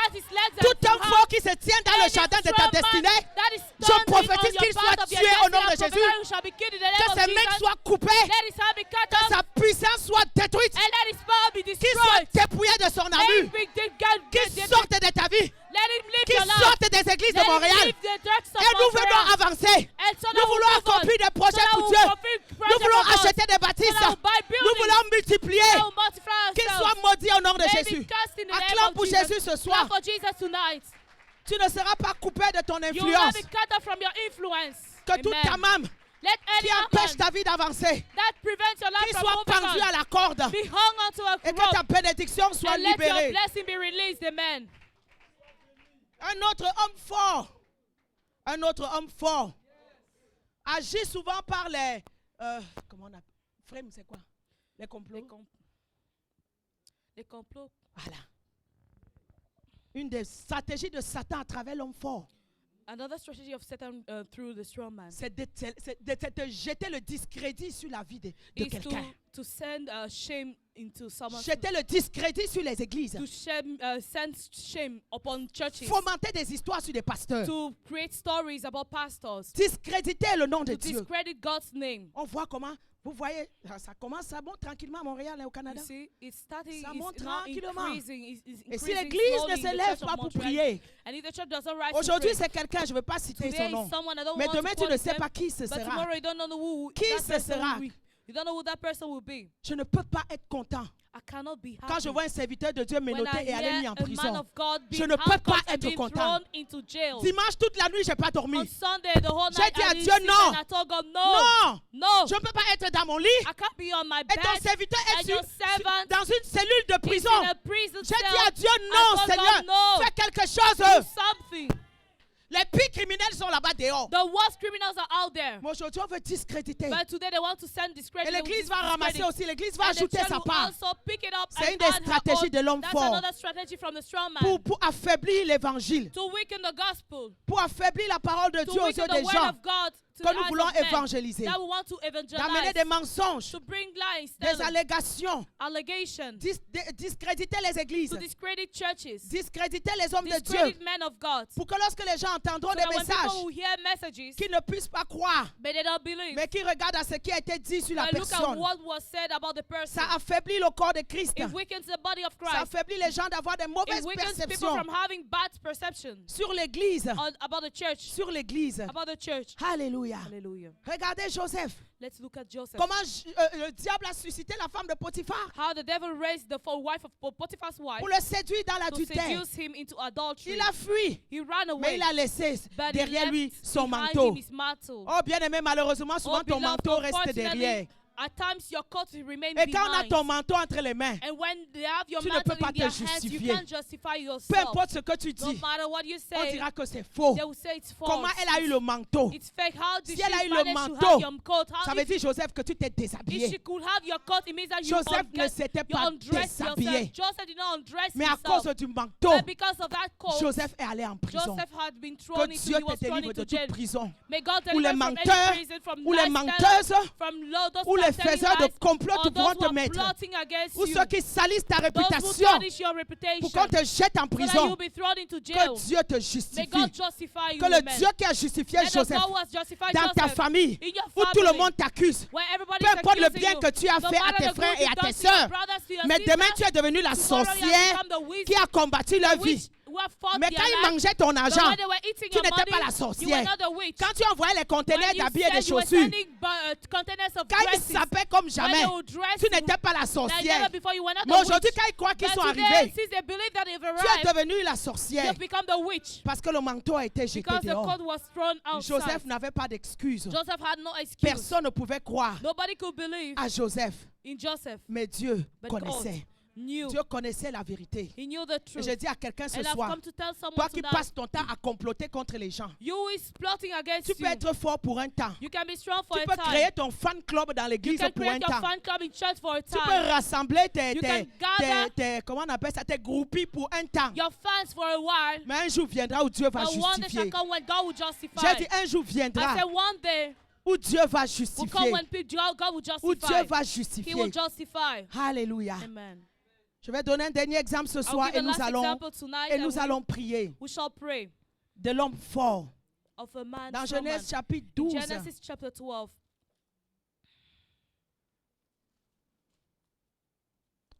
Tout homme fort qui se tient dans le jardin de ta destinée, je prophétise qu'il soit tué au nom de Jésus. Que ses mains soient coupées. Que sa puissance soit détruite. Qu'il soit dépouillé de son armure. Qu'il sorte de ta vie. Qu'il sorte des églises de Montréal. Et nous voulons avancer. Nous voulons accomplir des projets pour Dieu. Nous voulons acheter des bâtisses. Nous voulons multiplier. Qu'il soit maudit au nom de Jésus. Acclame pour Jésus ce soir. Tu ne seras pas coupé de ton influence. Que toute ta main qui empêche ta vie d'avancer, qu'il soit pendu à la corde et que ta bénédiction soit libérée. Un autre homme fort agit souvent par les comment on appelle, frame, c'est quoi? Les complots. Les complots. Voilà. Une des stratégies de Satan à travers l'homme fort, Another strategy of Satan through the strong man c'est de te jeter le discrédit sur la vie de is quelqu'un. to send shame into someone's Jeter le discrédit sur les églises. to send shame upon churches, Fomenter des histoires sur des pasteurs. to create stories about pastors, Discréditer le nom de to Dieu. discredit God's name. On voit comment, vous voyez, ça commence, ça monte tranquillement à Montréal et au You Canada. see, it's starting, Ça it's monte now tranquillement. increasing, it's Et si increasing l'église slowly ne in se the lève church of pas pour Montreal. prier, And if the church doesn't rise to aujourd'hui pray, c'est quelqu'un, je ne veux pas citer today son nom, is someone I don't mais want demain to tu call ne his sais name, pas qui ce but sera. tomorrow you don't know who Qui that ce person sera? will be. You don't know who that person will be. Je ne peux pas être content I cannot be Quand je happy vois un serviteur de Dieu when I menotté et aller mis hear en a man prison. of God Je being ne peux pas handcuffed and être being content. thrown into jail. Dimanche, toute la nuit, je n'ai pas dormi. On Sunday, the whole J'ai night dit à I didn't Dieu, sleep non. and I told God, Non, no, je ne peux pas être dans mon lit. I can't be on my Et ton bed serviteur est and your servant dans une cellule de is prison. in a prison J'ai dit à cell. Dieu, I non, told Seigneur, God, no, fais quelque do chose. something. Les pires criminels sont là-bas dehors. The worst criminals are out there. Mais aujourd'hui, on veut discréditer. But today they want to send Et discredit. l'église va ramasser aussi, l'église va And the ajouter church sa will part also pick it up C'est and une des add her stratégies own. de l'homme That's fort. another strategy from the strong man. pour affaiblir l'évangile, To weaken the gospel. pour affaiblir la parole de To Dieu aux weaken yeux the des word gens of God to que the nous eyes voulons of men. évangéliser, That we want to d'amener evangelize. des mensonges, To bring lies, des allégations, allegations. discréditer les églises, To discredit churches. discréditer les hommes de Dieu, Discredit men of God. pour que lorsque les gens entendront So des that when messages, people will hear messages, qu'ils ne puissent pas croire, but they don't believe. mais qu'ils regardent à ce qui a été dit sur la But look at personne. what was said about the person. Ça affaiblit le corps de Christ. It weakens the body of Ça Christ. affaiblit les gens d'avoir des It mauvaises weakens people perceptions from having bad perceptions sur l'église. about the church. Sur l'église. About the church. Alléluia. Hallelujah. Regardez Joseph. Let's look at Joseph. Comment le diable a suscité la femme de Potiphar How the devil raised the wife of Potiphar's wife pour le séduire dans to l'adultère. seduce him into adultery. Il a fui, He ran mais away. il a laissé But he derrière left lui son behind manteau. him his mantle. Oh bien-aimé, malheureusement, souvent Oh, ton beloved, manteau reste unfortunately, derrière. At times your coat will remain Et quand on a behind. ton manteau entre les mains, And when they have your tu ne mantle peux pas in te their hands, you justifier. can't justify peu yourself. importe ce que tu No dis, matter what you on say, dira que c'est faux. they will say it's false. Comment elle a eu le manteau? It's fake. How did Si she elle a eu le manage to manteau, have your coat? How Ça veut if, dire, Joseph, que tu t'es if déshabillé. she could have your coat, it means that you Joseph ne s'était pas undressed déshabillé. yourself. Joseph did not undress Mais à himself. cause du manteau, But because of that coat, Joseph est allé en prison. Joseph had been Que thrown into, Dieu he was te thrown délivre into de toute jail. prison. May God Ou les deliver from menteurs, any prison, from ou les lies menteuses, tellers, from those ou les telling faiseurs de lies, complot or qui those pourront who te are mettre. plotting against Ou you, ceux qui salissent ta those who réputation tarnish your reputation, pour qu'on te jette en so that prison. you'll be thrown into Que jail. Dieu te May justifie. God justify you, Que le amen. Dieu qui a justifié Let the Joseph God who has justified dans ta Joseph famille, in your où tout le family, monde t'accuse, where everybody peu is importe le accusing bien you, que tu as no fait à matter tes the frères good et à you've tes done to your sœurs, brothers, to your mais sisters, demain tu es devenu la tomorrow you have sorcière become the witch qui a combattu leur vie. who have fought Mais their quand ils life. mangeaient ton But argent, when they were eating tu your n'étais money, pas la you were sorcière. not the witch. Quand tu envoyais les conteneurs When you d'habits et de said you were chaussures, sending containers of quand ils dresses, s'appelaient comme when jamais, they would dress tu n'étais pas la like sorcière. never before, you were not Mais the aujourd'hui, witch. quand ils croient qu'ils But sont today, arrivés, since they believe that they've tu es arrived, devenue la you sorcière. have become the witch. Parce que le manteau a été jeté Because the dehors. coat was thrown outside. Joseph n'avait pas d'excuse. Joseph had no excuse. Personne ne pouvait croire Nobody could believe à Joseph. in Joseph. Mais Dieu But God connaissait. knew. Dieu connaissait la vérité. He knew the Et truth. je dis à quelqu'un ce And I've soir, come to tell toi someone qui tonight, passes ton temps à comploter contre les gens, you who is plotting against tu peux you. être fort pour un temps. You can be strong for Tu a peux time. créer ton fan club dans You l'église can pour un create your temps. fan club in church for a Tu peux time. rassembler You can gather comment on appelle ça, tes groupies pour un temps. your fans for a while. Mais un jour viendra où Dieu va But one day justifier. shall come when God will justify. J'ai dit un jour I viendra said one day où Dieu va will come justifier. when God will Où Dieu justify. va He will justifier. justify. Alléluia. Amen. Je vais donner un dernier exemple ce I'll soir give et a nous last allons, example tonight and allons prier we shall pray de l'homme fort. of a man Dans strong man. Genèse chapitre In 12, Genesis chapter 12.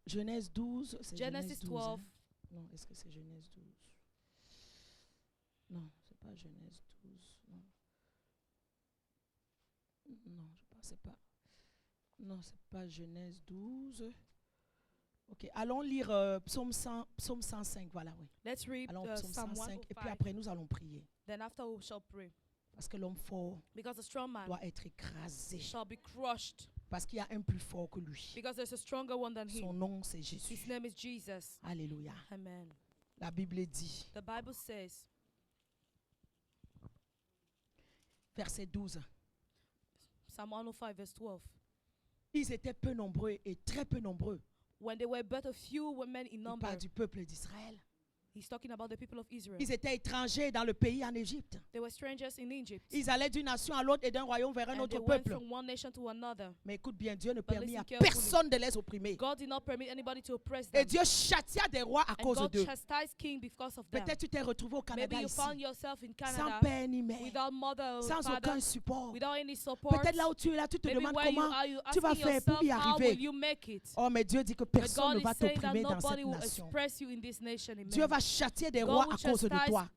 Genèse 12, c'est Genesis Genèse 12. 12. Hein? Non, est-ce que c'est Genèse 12? Non, c'est pas Genèse 12. Non, non je pense que c'est pas. Non, c'est pas Genèse 12. Ok, allons lire Psaume 105, voilà, oui. Let's read Allons Psaume Psalm 105 et puis 105. après nous allons prier. Then after we shall pray. Parce que l'homme fort Because the strong man doit être écrasé. shall be crushed. Parce qu'il y a un plus fort que lui. Because there's a stronger one than Son him. nom, c'est His Jésus. name is Jesus. Alléluia. Amen. La Bible dit, The Bible says, verset 12, Psalm 105 verse 12. ils étaient peu nombreux et très peu nombreux. When they were but a few women in Il number, parle du peuple d'Israël. he's talking about the people of Israel. Ils étaient étrangers dans le pays en Égypte. They were strangers in Egypt. Ils allaient d'une nation à l'autre et d'un royaume vers un And they autre went peuple. from one nation to another. Mais écoute bien, Dieu ne But permit listen à carefully. personne de les opprimer. God did not permit anybody to oppress Et them. Dieu châtia des rois à And cause God d'eux. chastised king because of them. Peut-être tu t'es retrouvé au Canada Maybe you ici, found yourself in sans Canada père ni mère, without mother or sans father, aucun support. without any support. Peut-être là où tu es là, tu te Maybe demandes where you comment are, you tu vas asking faire pour yourself, y how will arriver. you make it? Oh, mais Dieu dit que But personne ne God va is saying that t'opprimer dans cette nobody will nation. express you in this nation. Amen. Dieu va châtier des God rois will à cause de chastise toi.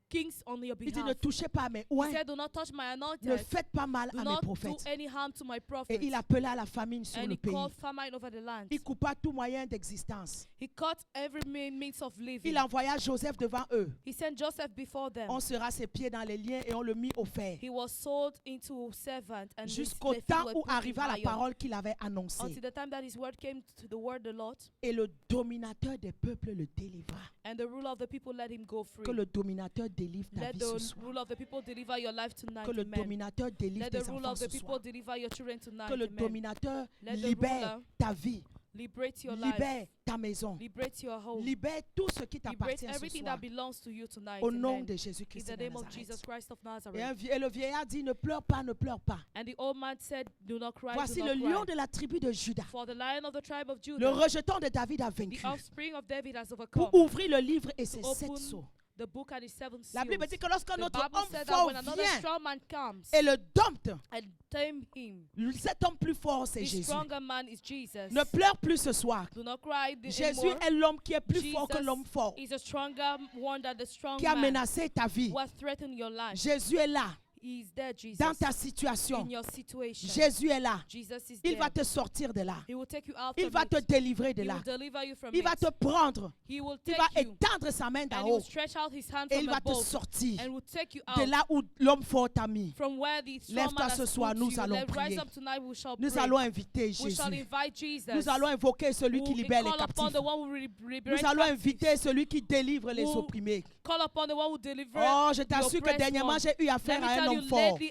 kings on your Il dit, ne behalf. touchez pas à mes He oins. said, do not touch my Ne anointed. faites pas mal Do à mes not do prophètes. any harm to my Et prophets. il appela la famine sur And le he pays. called famine over the land. Il coupa tout moyen d'existence. He cut every means of living. Il envoya Joseph devant eux. He sent Joseph before them. On sera ses pieds dans les liens et on le mit au fer. He was sold into servant and Jusqu'au their feet temps were où put in arriva la iron. parole qu'il avait annoncée. Until the time that his word came to the word the Lord, Et le dominateur des peuples le délivra. and the ruler of the people let him go free. Que le dominateur délivre ta Let vie the ce soir. ruler of the people deliver your life tonight. Que le Amen. dominateur délivre Let the tes ruler enfants of the ce people soir. deliver your children tonight. Que le Amen. dominateur Let the libère ruler ta vie. liberate your life. Libère ta maison. Liberate your home. Libère tout ce qui Liberate t'appartient ce everything soir. that belongs to you tonight. Au nom Amen. de In Jésus-Christ the de name of Jesus Nazareth. Christ of Et, Nazareth. et le vieillard dit, ne pleure pas, ne pleure pas. And the old man said, do not cry, Voici do le not lion cry. de la tribu de Juda. For the lion of the tribe of Le Judah, rejeton de David a the vaincu. offspring of David has Pour overcome. ouvrir le livre et ses To 7 open sceaux. the book and its seven La Bible seals. dit que lorsqu'un The autre Bible homme said that fort when another vient strong man comes et le dompte, and tame him, cet homme plus fort, c'est the Jésus. stronger man is Jesus. Ne pleure plus ce soir. Do not cry Jésus anymore. est l'homme qui est plus fort que Jesus l'homme fort, is a stronger one than the strong qui a man menacé ta vie. who has threatened your life. Jésus est là, He is there, Jesus. dans ta situation. In your situation. Jésus est là. Jesus is Il there. va te sortir de là. He will take you out Il from va it. te délivrer de He là. will deliver you from Il va it. te prendre. He will Il take va you étendre sa main and d'en he will haut. stretch out his hand Et from il va te above sortir and will take you de out là où l'homme fort t'a mis. from where the strong Lève-toi man ce has soir, put nous you. allons Rise prier. up tonight, we shall Nous pray. allons inviter We shall Jésus. invite Jesus. Nous allons invoquer celui qui We libère les call upon captifs. the one who liberates Nous allons captives. inviter celui qui délivre les Who opprimés. Call upon the one who delivers Oh, je the t'assure que oppressed dernièrement, one. j'ai eu Let affaire me à un tell you, homme fort. lately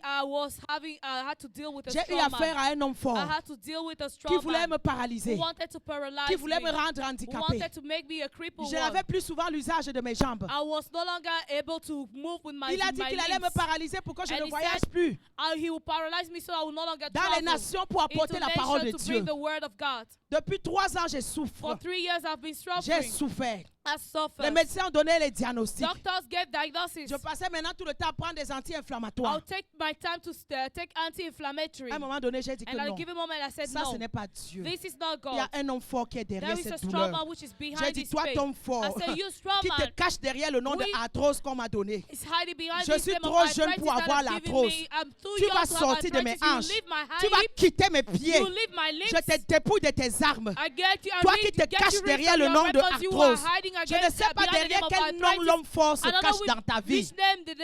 I had to deal with a J'ai eu strong affaire man. à un homme fort I had to deal with a qui strong voulait man me paralyser, who wanted to paralyze qui voulait me me, rendre who handicapé. wanted to make me a crippled Je one. n'avais plus souvent l'usage de mes jambes. I was no longer able to move with my, Il a dit my qu'il allait me limbs. paralyser pour que je And ne he voyage said, plus He will paralyze me so I will no longer dans les travel nations pour apporter into la parole de nations to Dieu. bring the word of God. Depuis 3 ans, je For souffre. 3 years I've been J'ai suffering. souffert. I Les suffered. médecins ont donné les diagnostics. Doctors gave diagnosis. Je passais maintenant tout le temps à prendre des anti-inflammatoires. I'll take my time to take anti-inflammatory. À un moment donné, j'ai dit que And at a non. given moment I said Ça, ce no. n'est pas Dieu. This is not Il y a God. un homme fort qui est There derrière is a cette strong douleur. man which is J'ai behind dit, this toi, pain. ton I fort, said, you strong qui te man cache derrière le nom de Oui. arthrose qu'on m'a donné. is hiding behind Je this suis name trop of jeune arthritis pour that avoir have given l'arthrose. me. I'm too Tu young vas to have sortir de mes arthritis. You hanches. leave my Tu vas hip. quitter mes pieds. You leave my limbs. Je te dépouille de tes armes. I get you. Toi qui te caches derrière le nom de arthrose. Je ne sais pas derrière quel nom l'homme fort se I don't know cache dans ta vie. which name the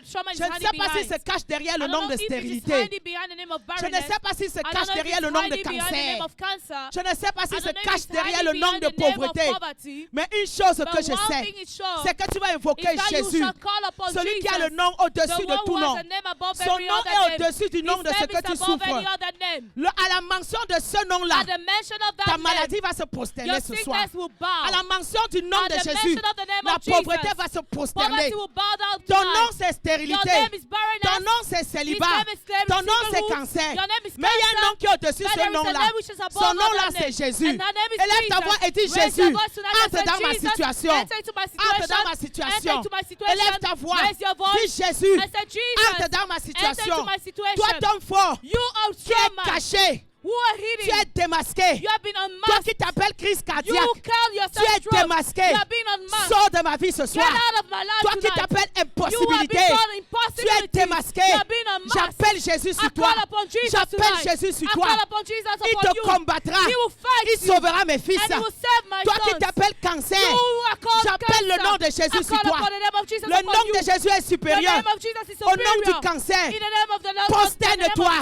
shaman is Je ne hiding sais pas s'il behind. se cache derrière I le don't nom know de if it is stérilité. hiding behind the name of Je ne barrenness. sais pas s'il se I don't cache know if derrière it's le nom de hiding behind the name cancer. of cancer. Je ne sais pas I s'il se don't know if cache it's derrière hiding le nom behind de the name of pauvreté. poverty. Mais une chose But que je one sais, thing is sure, c'est que tu vas is invoquer that you Jésus, shall call upon celui qui a Jesus, le nom the au-dessus de one tout who nom. has a name above Son every nom other est name. au-dessus du nom His de ce name que is tu above souffres. any other name. À la mention de ce nom-là, At the mention of ta that name, maladie va se your prosterner ce soir. sickness will bow. À la mention du nom At de the Jésus, mention of the name la of Jesus, pauvreté va se prosterner. poverty will bow down Ton tonight. nom, c'est Your stérilité. name is barrenness. Ton nom, c'est His célibat. name is slavery, Ton nom, c'est singlehood. cancer. Your name is Mais il y a un cancer. nom qui est au-dessus de But ce there is a nom-là. name which is above Son nom-là, other c'est names. Jésus. And that name is Élève ta Jesus. voix et dis Raise Jésus, your voice tonight and entre say, dans ma Jesus, situation. enter into my Entre dans ma situation. situation. Enter into my situation. Élève ta voix. Raise your Dis voice Jésus, and say, Jesus, entre dans ma enter situation. into my situation. Toi, ton fort, You are tu es strong man. caché. Who are Tu hidden. es démasqué. You have been Toi unmasked. qui t'appelles crise You cardiaque, call tu yourself es strong. démasqué. You have been unmasked. Sors de ma vie ce Get soir. out of my life Toi qui tonight. t'appelles You have impossibilité, been called tu es impossibility. démasqué. You have been unmasked. J'appelle Jésus sur I toi. call upon Jesus J'appelle tonight. Jésus sur I toi. call upon Jesus Il upon te you. combattra. He will fight Il you. sauvera mes fils. And he will save my Toi qui sons. t'appelles cancer, You are called j'appelle le cancer. nom de Jésus I sur call toi. upon the name of Jesus Le upon nom you. de Jésus est The supérieur. name of Jesus is Au nom du superior. cancer, In the name of the Lord, prosterne-toi.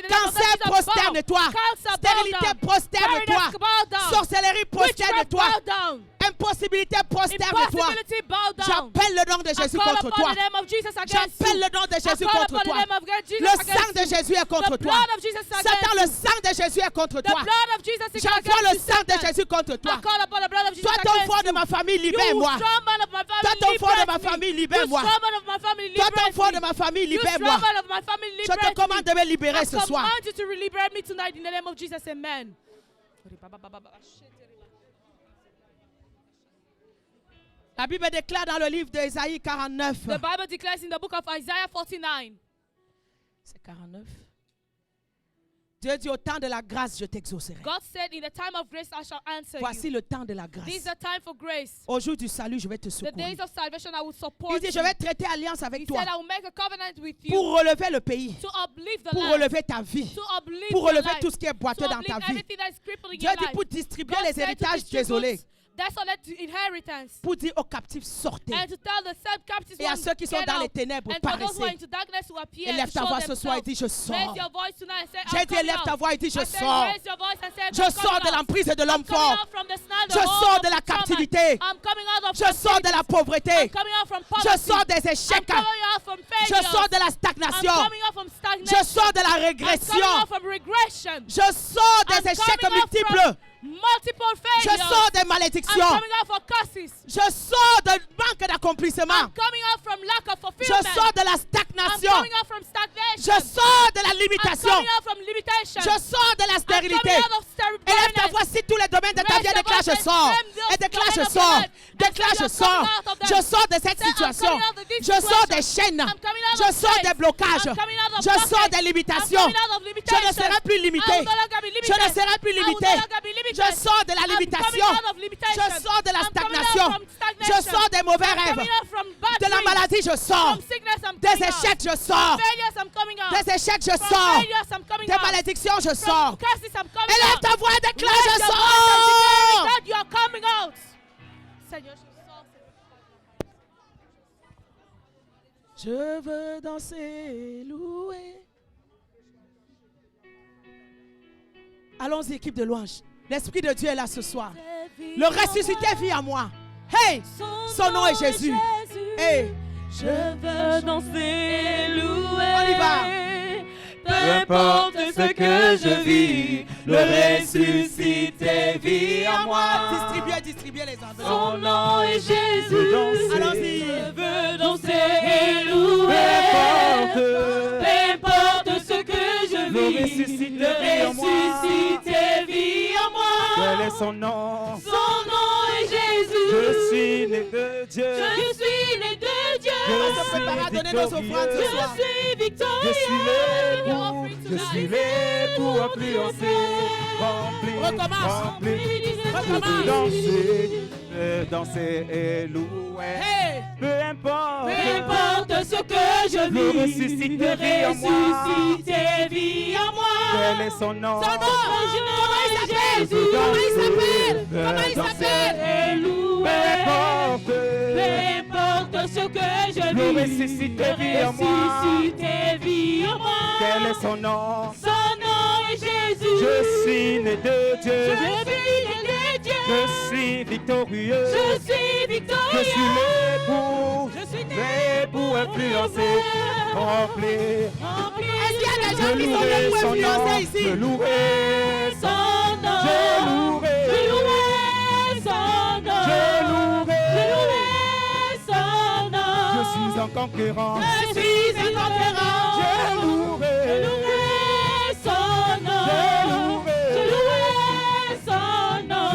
Cancer, prosterne-toi. Stérilité, prosterne-toi. bow down. Sorcellerie, prosterne-toi. Witchcraft, bow down. Impossibilité, prosterne-toi. Impossibility, bow down. J'appelle le nom de I Jésus call contre upon toi. the name of Jesus against J'appelle you. le nom de I Jésus call contre upon the toi. name of Jesus Le sang against de you. Jésus est contre The toi. blood of Jesus Satan, against le you. sang de Jésus est contre The toi. blood of Jesus is J'envoie le against you, sang de Satan. Jésus contre I toi. call upon the blood of Jesus Toi, ton against fort de you. ma famille, You libère-moi. strong man of my Toi, family, ton fort de ma liberate me. famille, You libère-moi. strong man of my family, Toi, ton liberate fort me. de ma famille, You libère-moi. strong man of my family, Je te liberate commande me. de me libérer I ce soir. command you to liberate me tonight in the name of Jesus. Amen. La Bible déclare dans le livre d'Ésaïe 49. The Bible declares in the book of Isaiah 49. C'est 49. Dieu dit au temps de la grâce, je t'exaucerai. God said, in the time of grace, I shall answer Voici you. le temps de la grâce. This is the time for grace. Au jour du salut, je vais te The secourir. days of salvation, I will support Il dit, you. je vais traiter alliance He avec toi said, I will make a covenant with you pour relever le pays, to uplift the pour land, relever ta vie, to uplift pour your relever life, tout ce qui est to boiteux dans uplift ta vie. everything that is crippled in Dieu your dit life. pour distribuer God les said to héritages distribute désolés, desolate inheritance, pour dire aux captifs sortez. and to tell the sad captives Et à one, ceux qui sont get dans les out. ténèbres, And for those who are paraissez. into darkness who appear, Élève ta show voix ce soir et themselves. dis je Raise sors. your voice tonight and say, J'ai I'm dit coming élève ta out. voix et dis I je said, sors. raise your voice and say, Je I'm sors coming de out. l'emprise de l'homme I'm coming fort. out from the snare, the Je hold sors of de la the trauma. captivité. I'm coming out of Je sors de la captivity. pauvreté. I'm coming out from Je poverty. sors des I'm échecs. coming out from Je failure. sors de la I'm stagnation. coming out from Je stagnation. sors de la I'm coming régression. out from regression. Je sors des I'm échecs coming out multiples. from multiple Je failures. sors des I'm malédictions. coming out for curses. Je sors de manque d'accomplissement. I'm coming out from lack of Je fulfillment. sors de la I'm stagnation. coming out from stagnation. Je sors de la I'm limitation. coming out from limitation. Je sors de la I'm stérilité. coming out of Élève ta voix si tous les domaines de ta vie, déclare je sors. Et déclare je sors. Déclare je sors. Je sors de cette situation. Je sors des chaînes. Je sors des blocages. Je sors des limitations. Je ne serai plus limité. Je ne serai plus limité. Je sors de la limitation. Je sors de la stagnation. Je sors des mauvais rêves. De la maladie, je sors. Des échecs, je sors. Des échecs, je sors. Des malédictions, je sors. Élève ta voix et déclare je sors. God, you are coming out. Seigneur, je sors. Je veux danser, louer. Allons-y, équipe de louange. L'Esprit de Dieu est là ce soir. Le ressuscité vit en moi. Hey, son nom est Jésus. Hey, Je veux danser, louer. On y va. Peu importe ce que je vis, le ressuscité vit en moi. Distribuez les enveloppes. Son nom est Jésus. Allons-y. Je veux danser et louer. Peu importe ce que je vis, le ressuscité vit en moi. Quel est son nom? Son nom est Jésus. Je suis né de Dieu. Je suis né de Dieu. On va se préparer à donner nos offrandes ce soir. Je suis victorieux. Je suis l'époux influencé, rempli, Recommence. rempli. Je Recommence. veux danser et louer. Hey, Peu importe, Peu importe ce que je le vis, ressuscité le vit en moi. ressuscité vit en moi. Quel est son nom? son nom. Comment il s'appelle? Jésus. Comment il s'appelle? Comment il s'appelle? Et louer. Peu importe, Peu importe ce que je le vis, ressuscité le vit en moi. ressuscité vit en moi. Quel est son nom? Son nom est Jésus. Je suis né de Dieu. Je suis né de Dieu. Je suis victorieux. Je suis victorieux. Je suis l'époux. Je suis L'époux influencé, rempli. Est-ce qu'il y a des Je gens qui sont louerai les son influencés nom. ici? Je louerai. Son nom. Je louerai. Je louerai son nom. Je louerai. Je louerai son nom. Je suis un conquérant. Je suis un conquérant. Je louerai. Je louerai son nom. Je louerai. Je louerai son nom.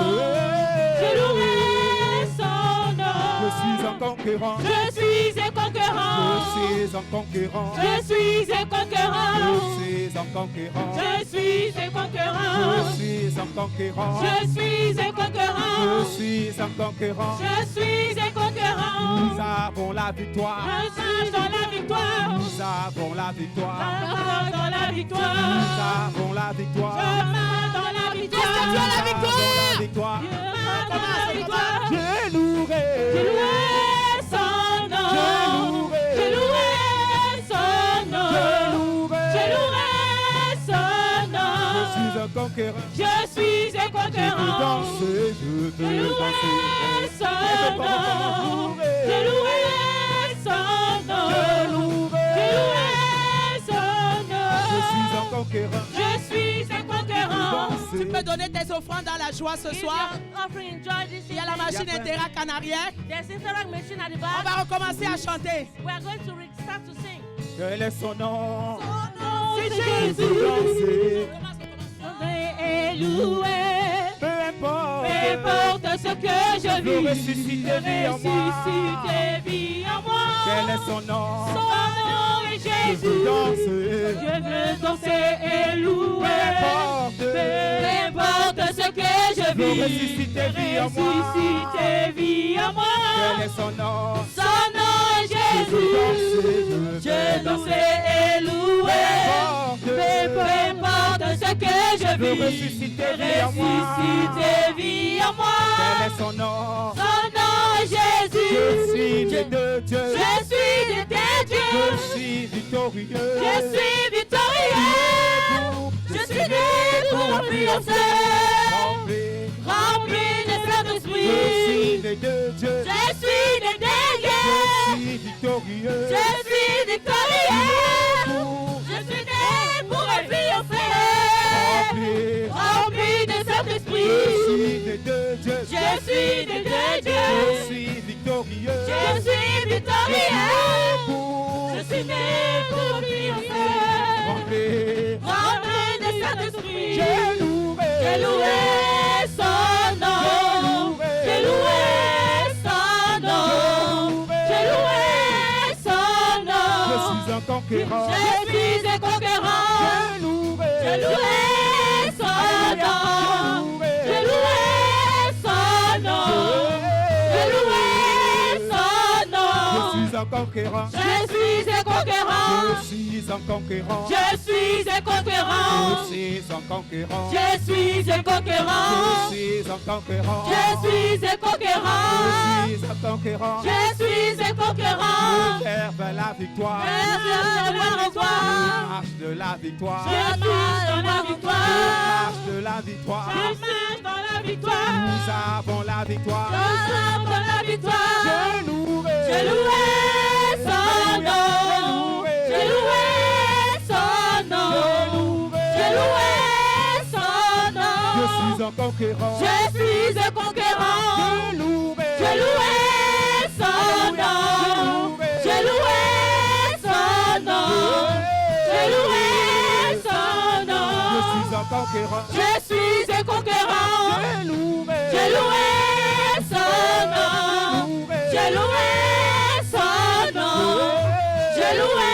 Je louerai son nom. Je suis un conquérant. Je suis un conquérant. Je suis un conquérant. Je suis un conquérant. Je suis un conquérant. Je suis un conquérant. Je suis un conquérant. Je suis un conquérant. Je suis un conquérant. Je suis un conquérant. Nous avons la victoire. Je marche dans la victoire. Nous avons la victoire. Je marche dans la victoire. Nous avons la Je victoire. marche dans la victoire. Est-ce que tu as la victoire? La victoire. Je marche dans la victoire. Je louerai. Je louerai son nom. Je louerai. Je louerai son nom. Je louerai. Je louerai son nom. Je suis un conquérant. Je suis un Je veux conquérant. danser. Je Je veux louerai danser. son nom. Je louerai son nom. Je louerai. Je louerai son Je suis un nom. conquérant. Je suis un conquérant. Tu peux donner tes offrandes dans la joie ce soir. Il y a la machine Interac en arrière. There's Interact machine at the On back. va recommencer à chanter. We are going to start to sing. Quel est son nom? C'est Je Jésus. veux danser. Et loué. Peu importe. Peu importe ce que je Le vis. ressuscité vit en moi. ressuscité vit en moi. Quel est son nom? Son nom est Jésus. Jésus. danser. Je veux danser et louer. Peu importe ce que je Veux vis. ressusciter vie en moi. Ressusciter vie en moi. Quel est son nom? Son nom est Je veux Jésus. danser, Je danser et louer. Peu importe ce que je veux vis. ressusciter vie en moi. Ressusciter vie en moi. Quel est son nom? Son nom est Jésus. Je suis né de Dieu. Je suis né de Je Dieu. suis victorieux. Je suis victorieux. Je suis né pour triompher. Rempli de Je Saint-Esprit. suis né de Dieu. Je suis né de Dieu. Je suis victorieux. Je suis victorieux. Je suis né pour triompher. Rempli de Saint-Esprit. Je suis né de Dieu. Je suis né de Dieu. Je suis victorieux. Je suis victorieux. Je suis né pour triompher. Rempli de Saint-Esprit. J'ai loué. J'ai loué son nom. J'ai loué son nom. J'ai loué son nom. Je suis un conquérant. Je suis un conquérant. J'ai loué. J'ai loué son nom. J'ai loué son nom. J'ai loué son nom. Je suis un conquérant. Je suis un conquérant. Je suis un conquérant. Je suis un conquérant. Je suis un conquérant. Je suis un conquérant. Je suis un conquérant. Je suis un conquérant. Je suis un conquérant. Je suis un conquérant. Je vers vers la victoire. Je Marche de la victoire. marche dans la victoire. Marche de la victoire. Je marche dans la victoire. Nous avons la victoire. Nous avons la victoire. J'ai loué. J'ai loué son nom. J'ai loué son nom. J'ai loué son nom. Je suis un conquérant. Je suis un conquérant. J'ai loué. J'ai loué son nom. J'ai loué son nom. J'ai loué son nom. Je suis un conquérant. Je suis un conquérant. J'ai loué. J'ai loué son nom. J'ai loué son nom. J'ai loué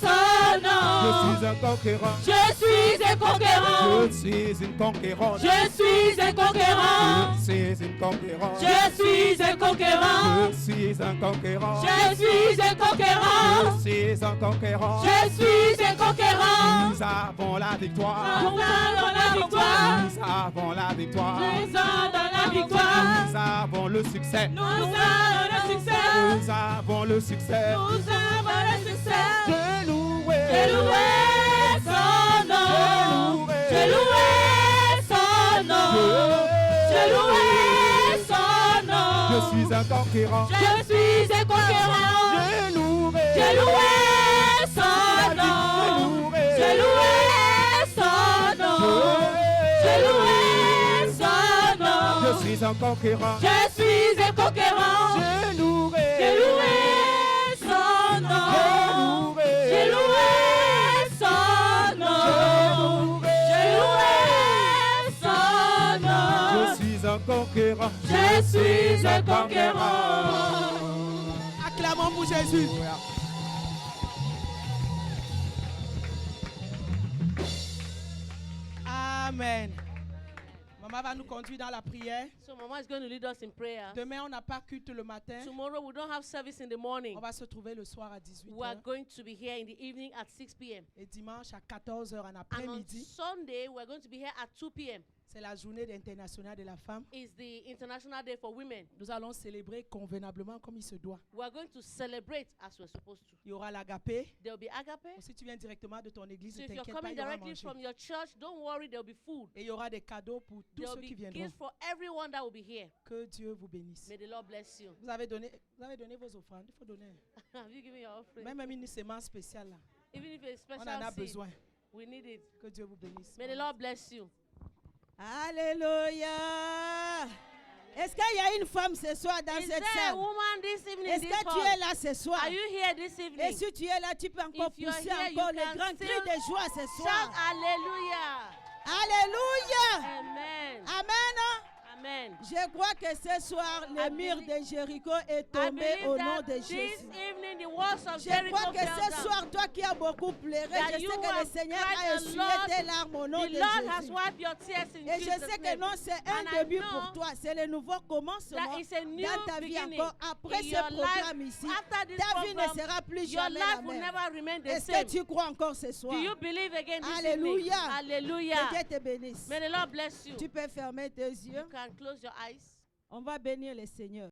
son nom. Je suis un conquérant. Je suis un conquérant. Je suis une conquérante. Je suis un conquérant. Je suis une conquérante. Je suis un conquérant. Je suis un conquérant. Je suis un conquérant. Je suis un conquérant. Je suis un conquérant. Nous avons la victoire. Nous avons la victoire. Nous avons la victoire. Nous avons la victoire. Nous avons le succès. Nous avons le succès. Nous avons le succès. Nous avons le succès. J'ai loué. J'ai loué son nom. J'ai loué son nom. J'ai loué son nom. Je suis un conquérant. Je suis un conquérant. J'ai loué. J'ai loué son nom. J'ai loué son nom. J'ai loué son nom. Je suis un conquérant. Je suis un conquérant. J'ai loué. J'ai loué son nom. J'ai loué son nom. J'ai loué son nom. Je suis un conquérant. Je suis un conquérant. Acclamons pour Jésus. Amen. Maman va nous conduire dans la prière. So Mama is going to lead us in prayer. Demain, on n'a pas culte le matin. Tomorrow we don't have service in the morning. On va se trouver le soir à 18h. We are going to be here in the evening at 6 p.m. Et dimanche à 14h en And on après-midi, Sunday we are going to be here at 2 p.m. c'est la journée internationale de la femme. It's the International Day for Women. Nous allons célébrer convenablement comme il se doit. We are going to celebrate as we're supposed to. Il y aura l'agapé. There will be agape. Si tu viens directement de ton église, So ne if you're t'inquiète pas, coming il y aura à directly manger. from your church, don't worry, there will be food. Et il y aura des cadeaux pour tous There ceux will qui be viendront. gifts for everyone that will be here. Que Dieu vous bénisse. May the Lord bless you. Vous avez donné vos offrandes. Il faut donner. Have you given your offering? Même une sémence spéciale là. Even if it's a On en a special seed, besoin. we need it. Que Dieu vous bénisse. May the Lord bless you. Alléluia. Est-ce qu'il y a une femme ce soir dans Is cette there a salle? woman this evening? Est-ce This que tu hall? es là ce soir? Are you here this Et evening? si tu es là, tu peux encore If you're pousser here, you encore le can grand cri still de joie ce Shout soir. hallelujah. Alléluia. Amen. Amen. Amen. Je crois que ce soir, le mur de Jéricho est I tombé believe au nom that de this Jésus. evening the walls of Je Jericho crois que fell ce down. soir, toi qui as beaucoup pleuré, That je you sais que le have Seigneur cried a the essuyé Lord- tes larmes au nom The de Lord has Jésus. wiped your tears in Et je Jesus' sais que name. non, c'est And un I début know pour toi. C'est le nouveau commencement That is a new dans ta vie beginning encore. Après in ce your programme life. ici, After this ta vie ne program, sera plus your jamais life la will même. never remain the Est-ce same. que tu crois encore ce soir? Do you believe again this Alléluia. evening? Que Hallelujah. Dieu te bénisse. May the Lord bless you. Tu peux fermer tes yeux. You can close your eyes. On va bénir le Seigneur.